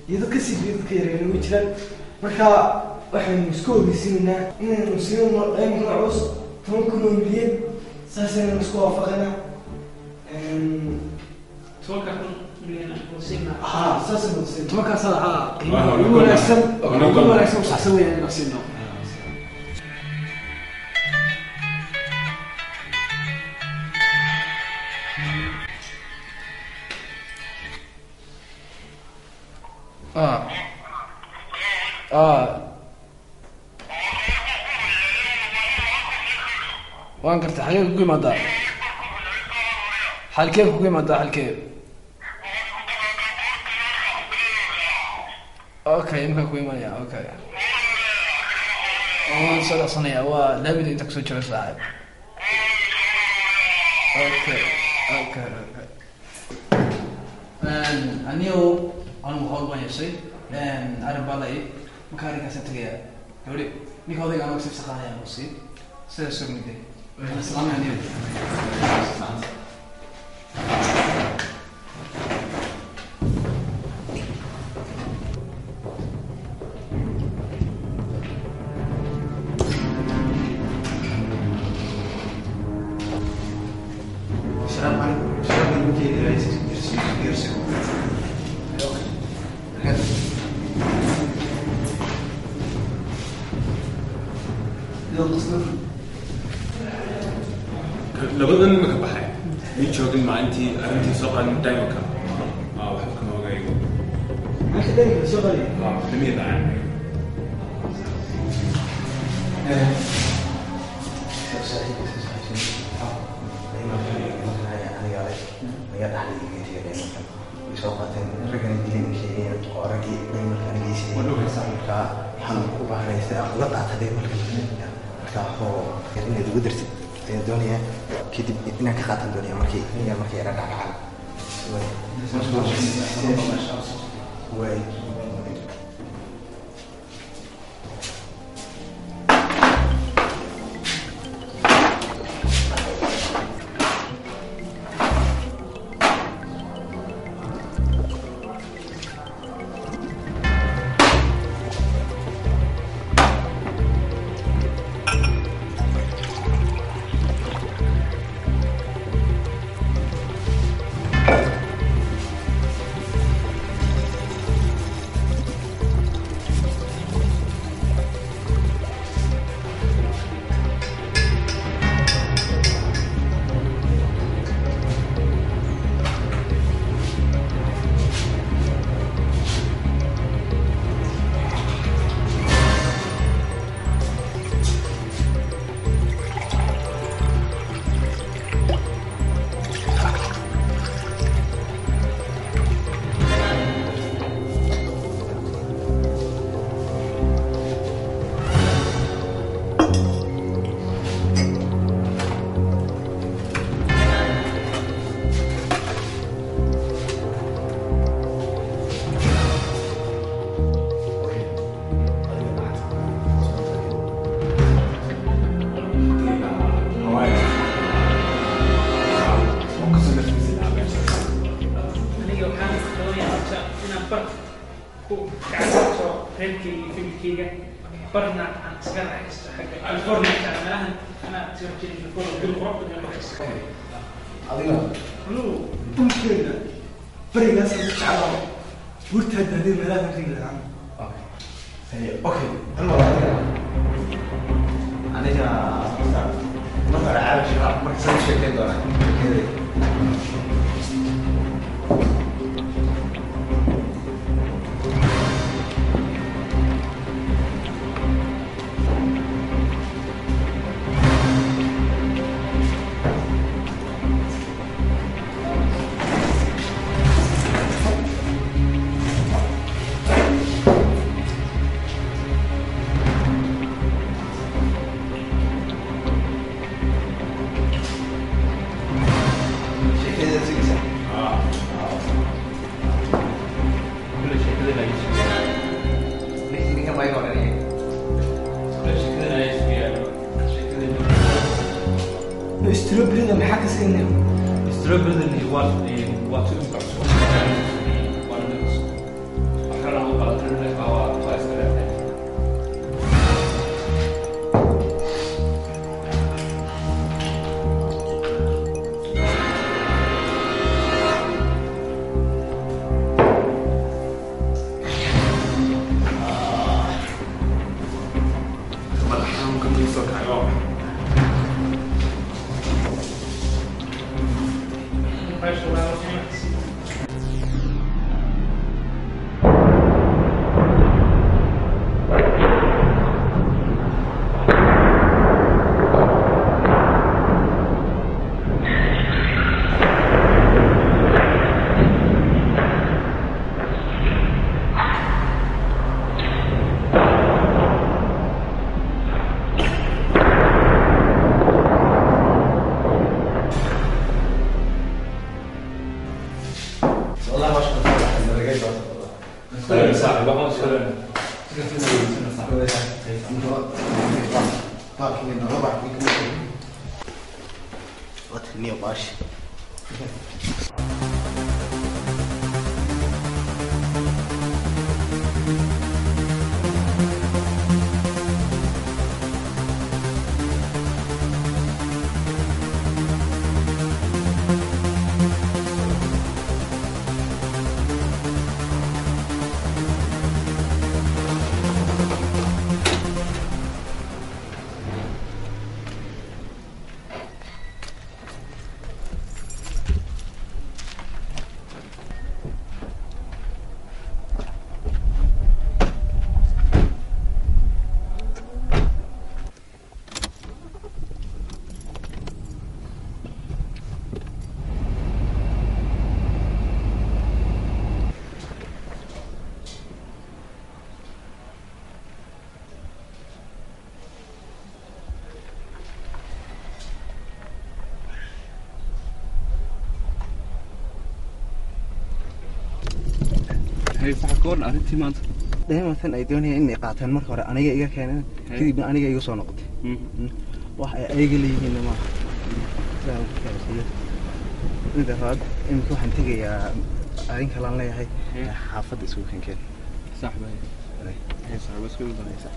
إذا كسي في ذكر يعني مثلا مركا إحنا نسكو بيسينا إن نسين دايما كعروس تمكن المدير ساسنا نسكو وافقنا توقع وسيمنا ساسنا وسيمنا توقع صراحة هو نحسن هو نحسن وصحسن يعني نحسنه وان قلت حقيقة قيمة دا حال كيف قيمة دا حال كيف اوكي يمكن قيمة يا اوكي هو صدق صنيع هو لا بدي تكسو جرس صاحب اوكي اوكي اوكي انيو انا مخاطب ما يصير لان انا بالي مكانك ستجي يقولي نيكو ذيك انا بسيف سخانه يا موسي سيرسوني دي السلام عليكم السلام عليكم السلام عليكم يرسل labadan ma ka baxay mid joogin maalintii arrintii soo qaadan daymanka waxba kama ogaayo maxaa daymanka soo qaaday nimid aan الدنيا كده إنك خاطر الدنيا مركي هي مركي رجع على وي كعادته ريبكي في الكيجا برنا عن سكان عكس حق الفورم كان ملاهن أنا تركي في الفورم بالغرب بدنا نحس. adiga dhulkeena barigaas aan jeclahay gurtaada hadii meelaha riiglaan okay aniga marka caawa shaqo marka soo sheekay doonaa strawberry maxaa ka siinay strawberry waa tu impact waa mix waxa la qaadan lahaa waa fast هي فحكون أرنتي ما أنت دائما مثلا أيدوني إني قاتل مرة ورا أنا إيجا كان كذي أنا إيجا يوصل نقطة واحد إيجا اللي هنا ما لا كذا إذا هاد إنك واحد تيجي يا أرين كلام لا هي حافظ يسوي كان صح باي هي صح بس كل ده صح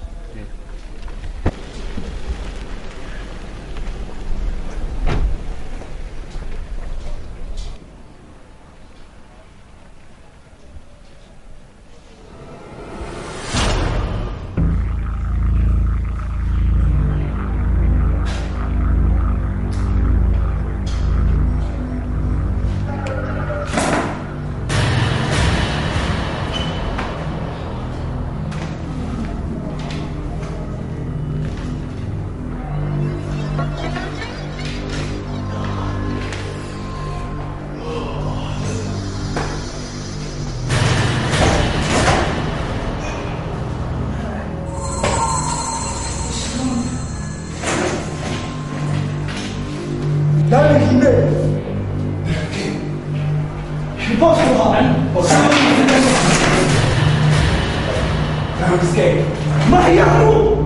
ما يعرف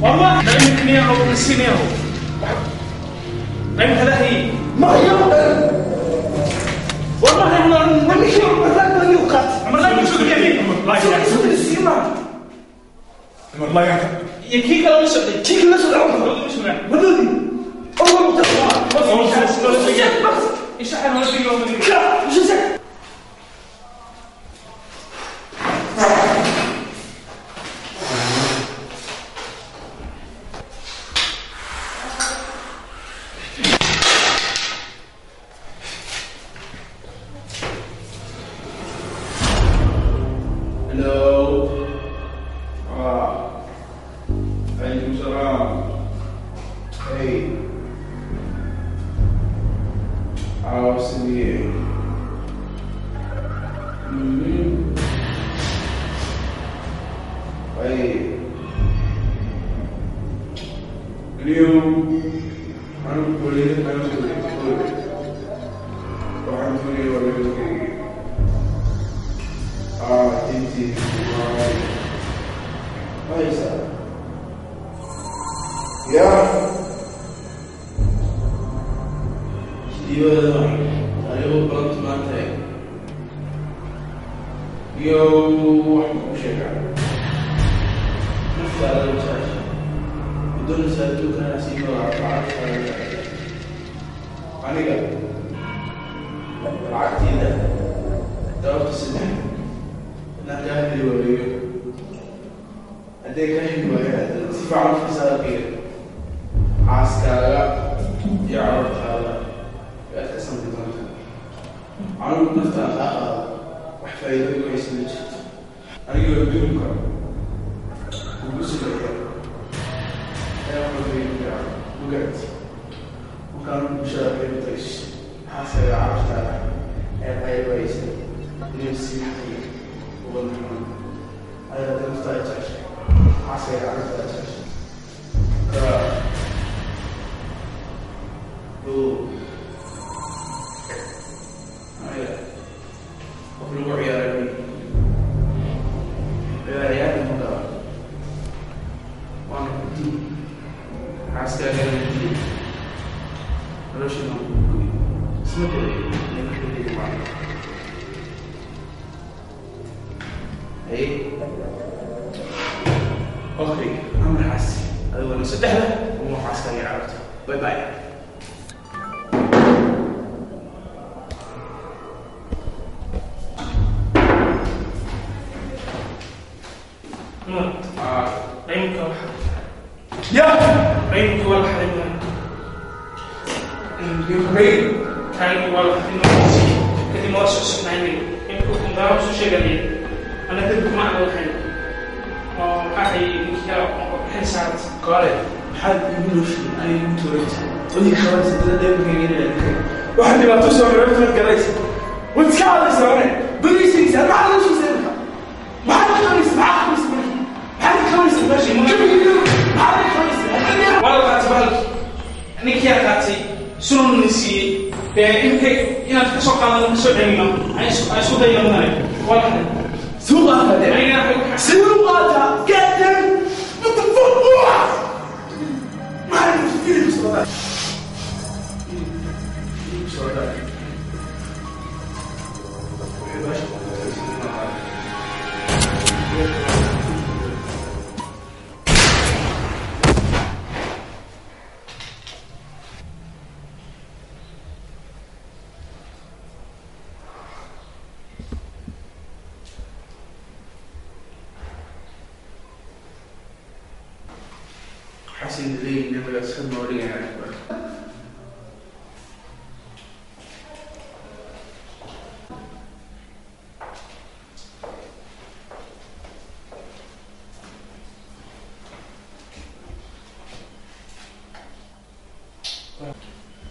والله لا يمكن يعرف نسيناه لا يمكن هي ما يعرف والله احنا نمشي بالرجل يوقف ما لا نشوف يمين والله يا يكيك لو سعودي كيك لو سعودي بدودي أول متفق بس إيش أنا نبي يوم لا مش زين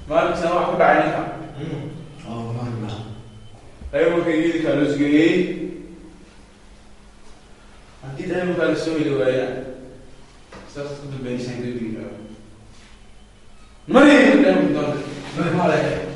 مالك سنة واحدة بعينها مالك أيوة كيدي كانوا سجيه أكيد أيوة كانوا سوي لي وياه سأصدق بالبنسان قبل مريم أيوة بدون مريم عليك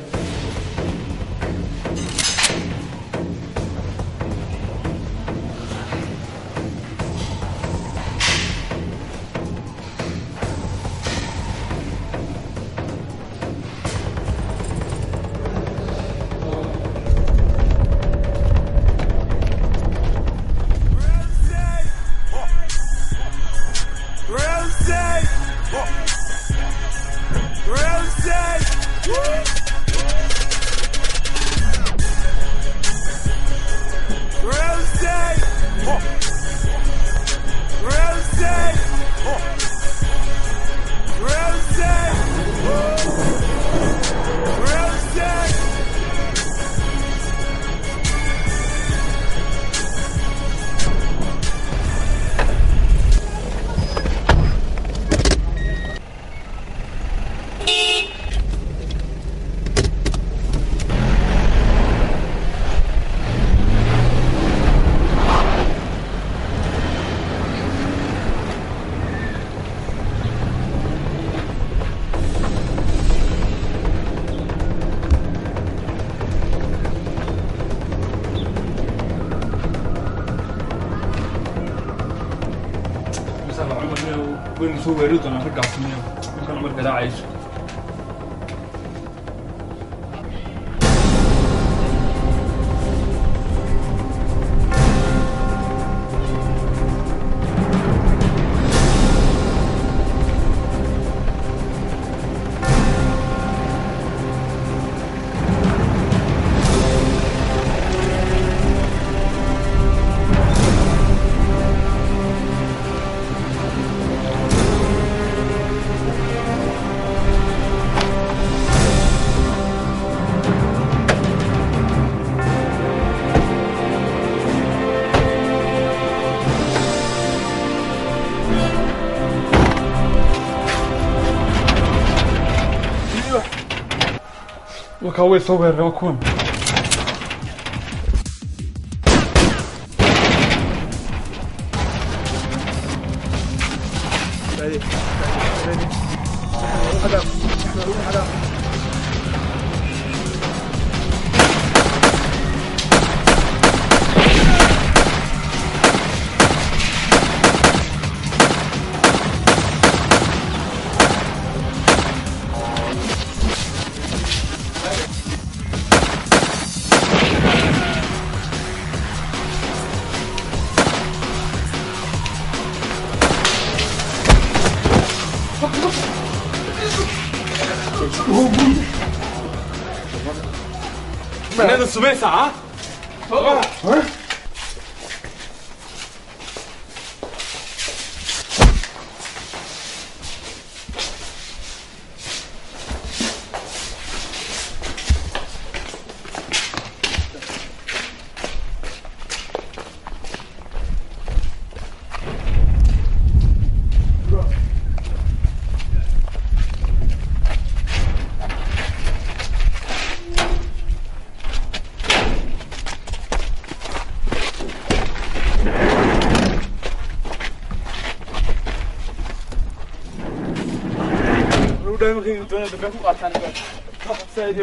soo weerari doonaa raggaas markaan Cumar garaacayso وكاوي صور وكون أنا السبيسة ها؟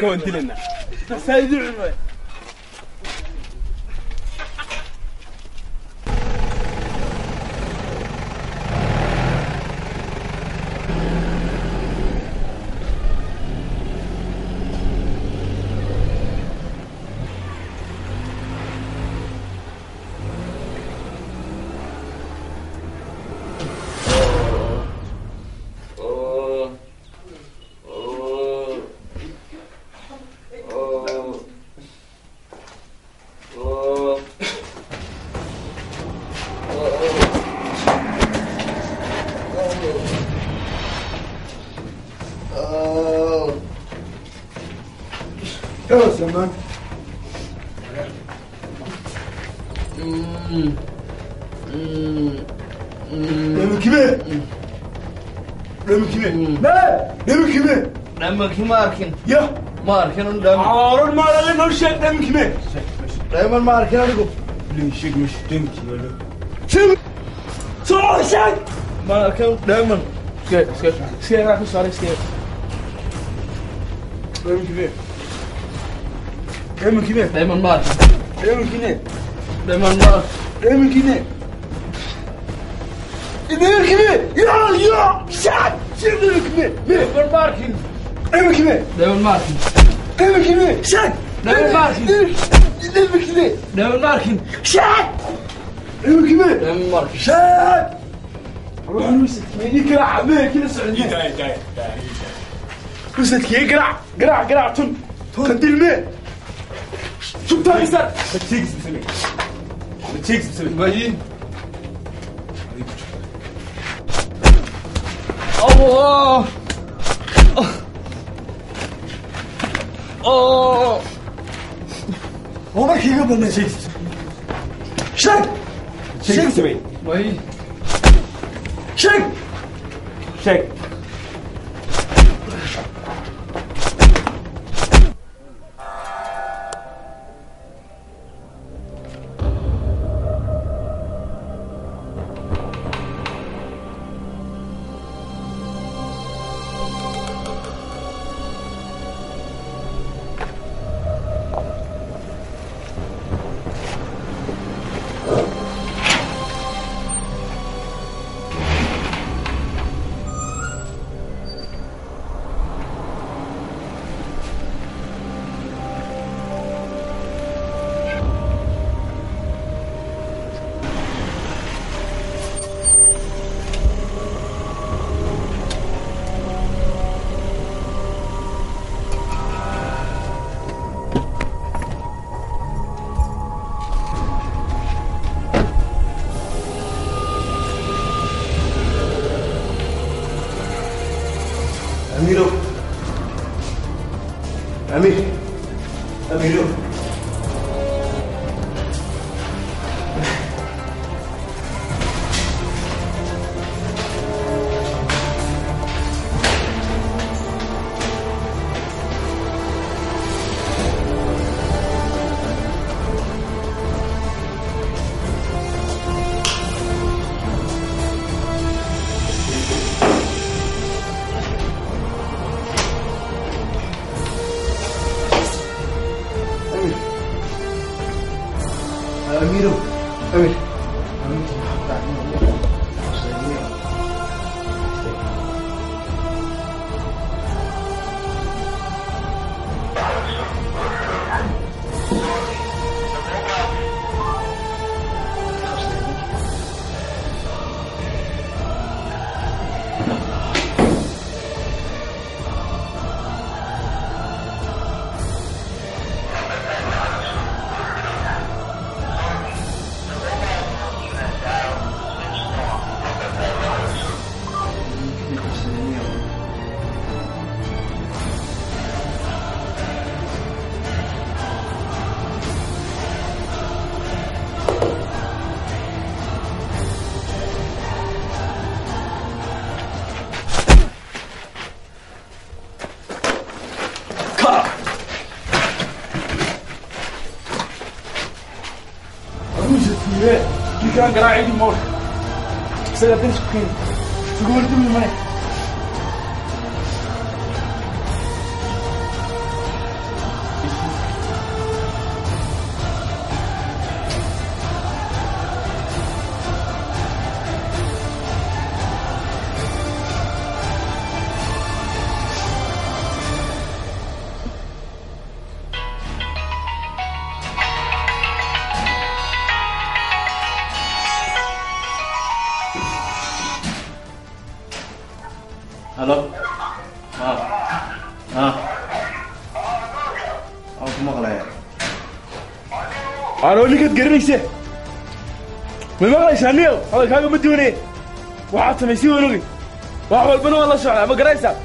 كون تلنا سايدي يا سلمان لما كبير لما كبير لا لما كبير لما كماركن يا ماركن لما عارون ما لا نرشد لما كبير لما ماركن أقول ليش مش تنتي ولا شو صوصك ماركن لما سكير راح يصير سكير لما كبير لما كبير لما ماركن لما كبير لما ماركن لما كبير لما كبير يا شاد شد لما كبير لما ماركن لما كبير لما ماركن لما كبير شاد لما ماركن لما كبير لما ماركن شاد لما كبير لما ماركن شاد روح نوسك يديك راح به كذا سعودي تعال وسدك يقرع تن خد الماء شو بتاعي صار بتيجي بسمي بتيجي بسمي باين الله هو ما كي قبل شيء شك بسمي باين شك أمير أمير أمير أمير كان قراعي دي مور سيدنا سكين تقول دم الملك هلو أنت مغلى أنا أقول لك تقرنيسه ما مغلى شانيو هذا كان مدوني وحتى ما يسوي نقي وأحول بنا والله شعله ما قريسه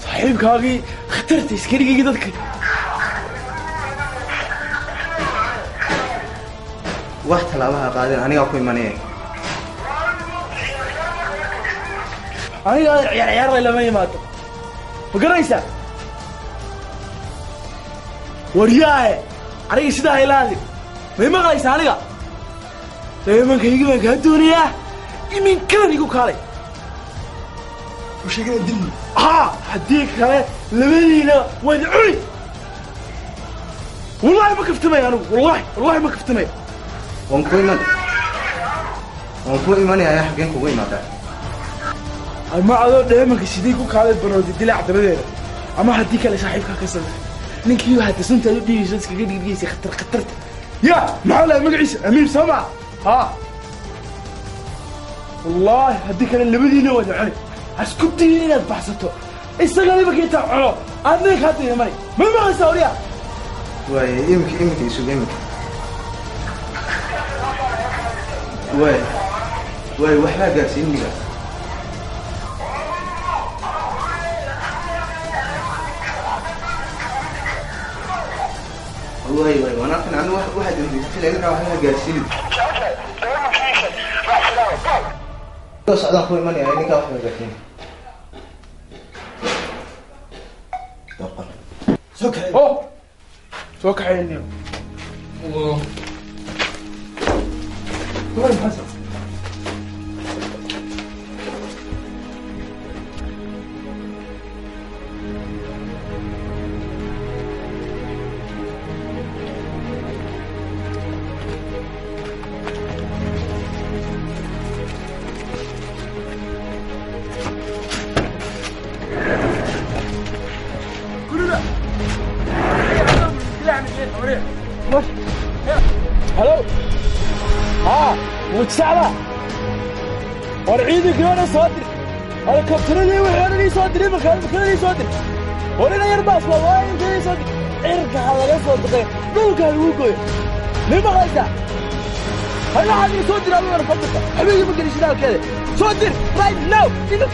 صاحب كاغي خطرت يسكري قدرك واحد لعبها قاعدين أنا أقوي مني أنا عيار إلا ما يمات فقريسة ورياه أنا يسدها إلهي ما يمغليسة أنا دائما كيجي من كهدونية يمين كلا يقول كاري وش يقول الدنيا حديك كاري لمنينا وادعي والله ما كفتمي أنا والله ما كفتمي وانكوي ماني يا حقين كوي ماذا أما عذر دائما كسيدي كو كاري بنود الدلع دبدير أما حديك اللي صاحبك كسر نينكيو هذا سنت لدي جنس كجدي خطرت يا معله مقعيس أمين سمع والله هديك أنا اللي بدي نود يعني أسكتي لنا بحثته استغلي بك يتعلو أنك هاتي يا ماني ما سوريا يمكن يسوق يمكن وحنا قاسين لك وانا كان عنده واحد في لك وحنا قاسين بس هذا اخوي ماني يعني كاف قاسين سوك عيني وين حسن هلو وتسعة ورعيدك وانا صادر انا كبترني وانا صادري مكان صادر وانا يرباس والله انت صادر ارجع على صادر دول قال وقوي ليه ما غلطه هلا عادي صادر انا رفضت حبيبي ما قليش لا كده صادر رايت ناو دينك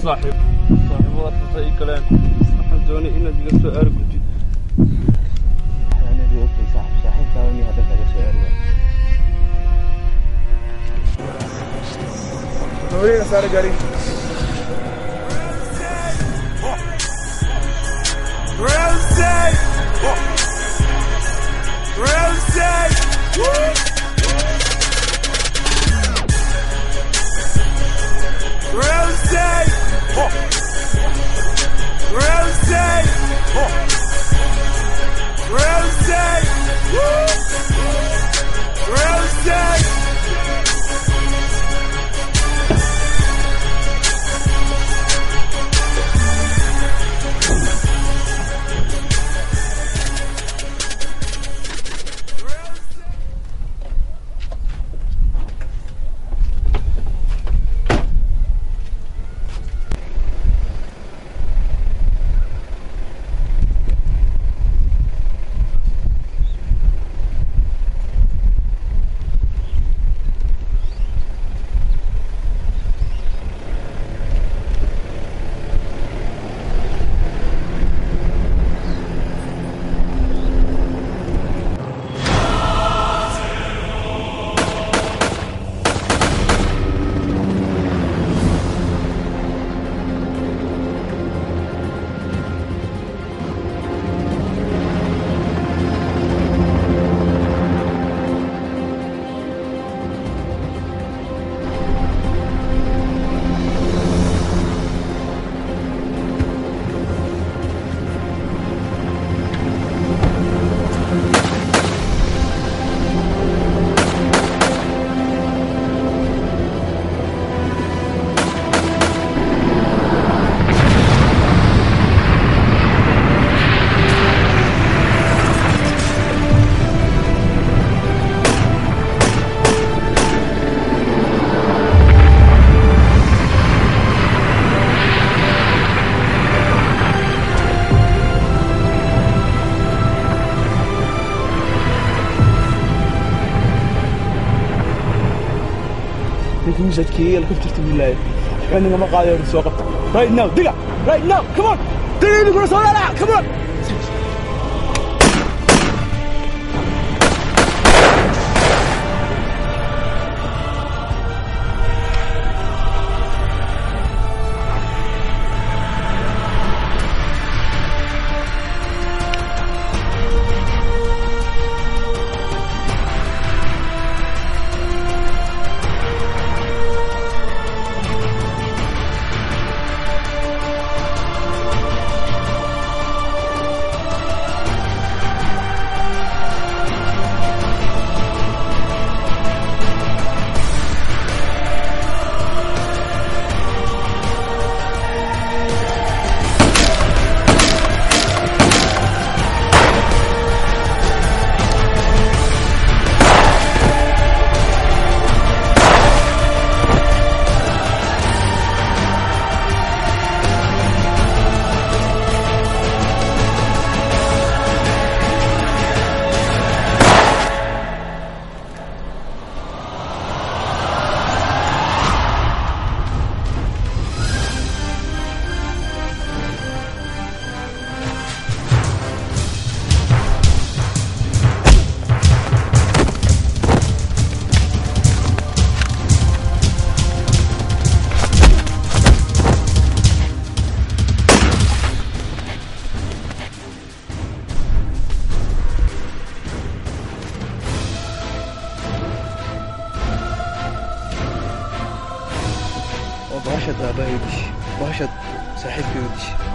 صاحب وقت أي كلام أحد دوني إن جلست أرجوتي أنا دي أوكي صاحب تاوني هذا هذا سؤال نورين صار جاري مشتكي الكفتر بالله عندنا ما قاعد يرسو قبط right now دقع right now come on دقع اللي يقول صولا لا come on باشد أباي ودش باشد صاحبي ودش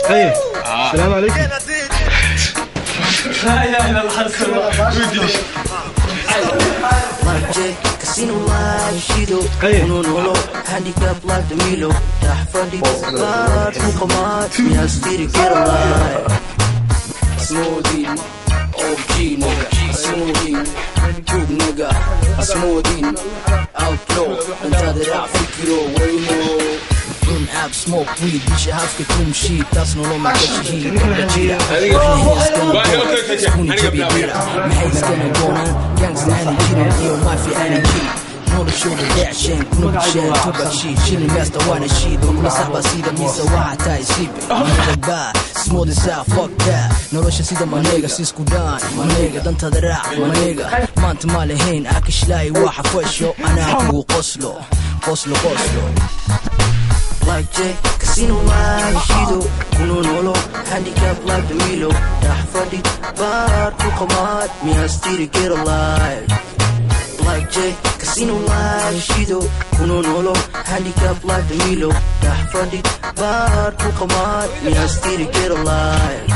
ايه السلام عليكم. لا اله الا الله. Casino live, Shido, Nolo, handicap like the Milo, Tahfadi, Bar, Muhammad, Mias, Diri, get alive. Smoothie, OG nigga, smoothie, good nigga, smoothie, outlaw, and that I figure way more. Don't have smoke weed, bitch, I have to come shit, that's no longer catch heat. The cheetah, my head's gonna go on, gangs and energy, yo, mafia energy. No, the show the dash and no shit, too bad shit, chilling master, wanna shit, don't miss up, I see the miss a white tie sleeping. I'm bad, small this out, fuck that. No rush, I see the my nigga, Cisco down, my nigga, don't tell the rap, my nigga. Man to my lane, I can shy, waha fresh, yo, and I go Oslo. Like Jay, Casino live, Shido, Nolo, handicap like the Milo, Tahfadi, Bar, Muhammad, Mias, Diri, get alive. Like Jay, Casino live, Shido, Nolo, handicap like the Milo, Tahfadi, Bar, Muhammad, Mias, Diri, get alive.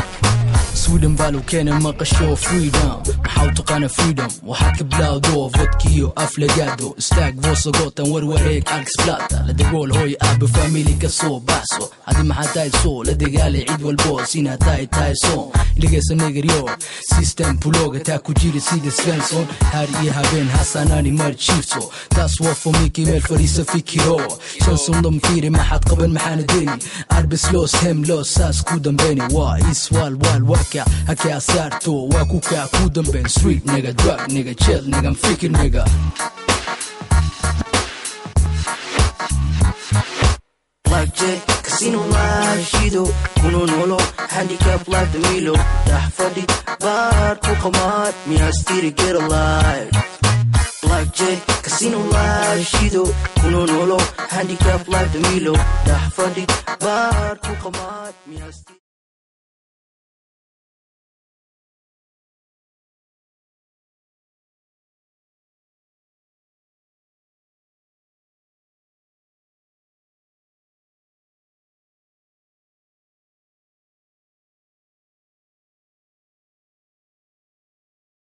Sweden بالو كان مقشو فريدم محاوطة قانا فريدم وحاك بلاودو فودكيو أفلقادو ستاك فوسو غوتن وروريك أكس بلاتا لدي رول هوي أبو فاميلي كسو باسو هادي محاتاي سو لدي قالي عيد والبوس هنا تاي سو لقى سنقريو سيستم بلوغة تاكو جيري سيدي سفنسون هاري إيها بين حساناني مارتشيفسو تاس وفو ميكي ميل فريسة في كيرو شنسون ضم فيري محات قبل محان ديني أربس لوس هم لوس ساس كودن بيني وايس واكا هكا أسارتو واكوكا كودن بين street nigga drug nigga chill nigga I'm freaking nigga Like Jay, Casino live, Shido, Nolo, handicap like the Milo, Tahfadi, Bar, Muhammad, Mias, Diri, get alive. Like Jay, Casino live, Shido, Nolo, handicap like the Milo, Tahfadi, Bar, Muhammad, Mias, Diri.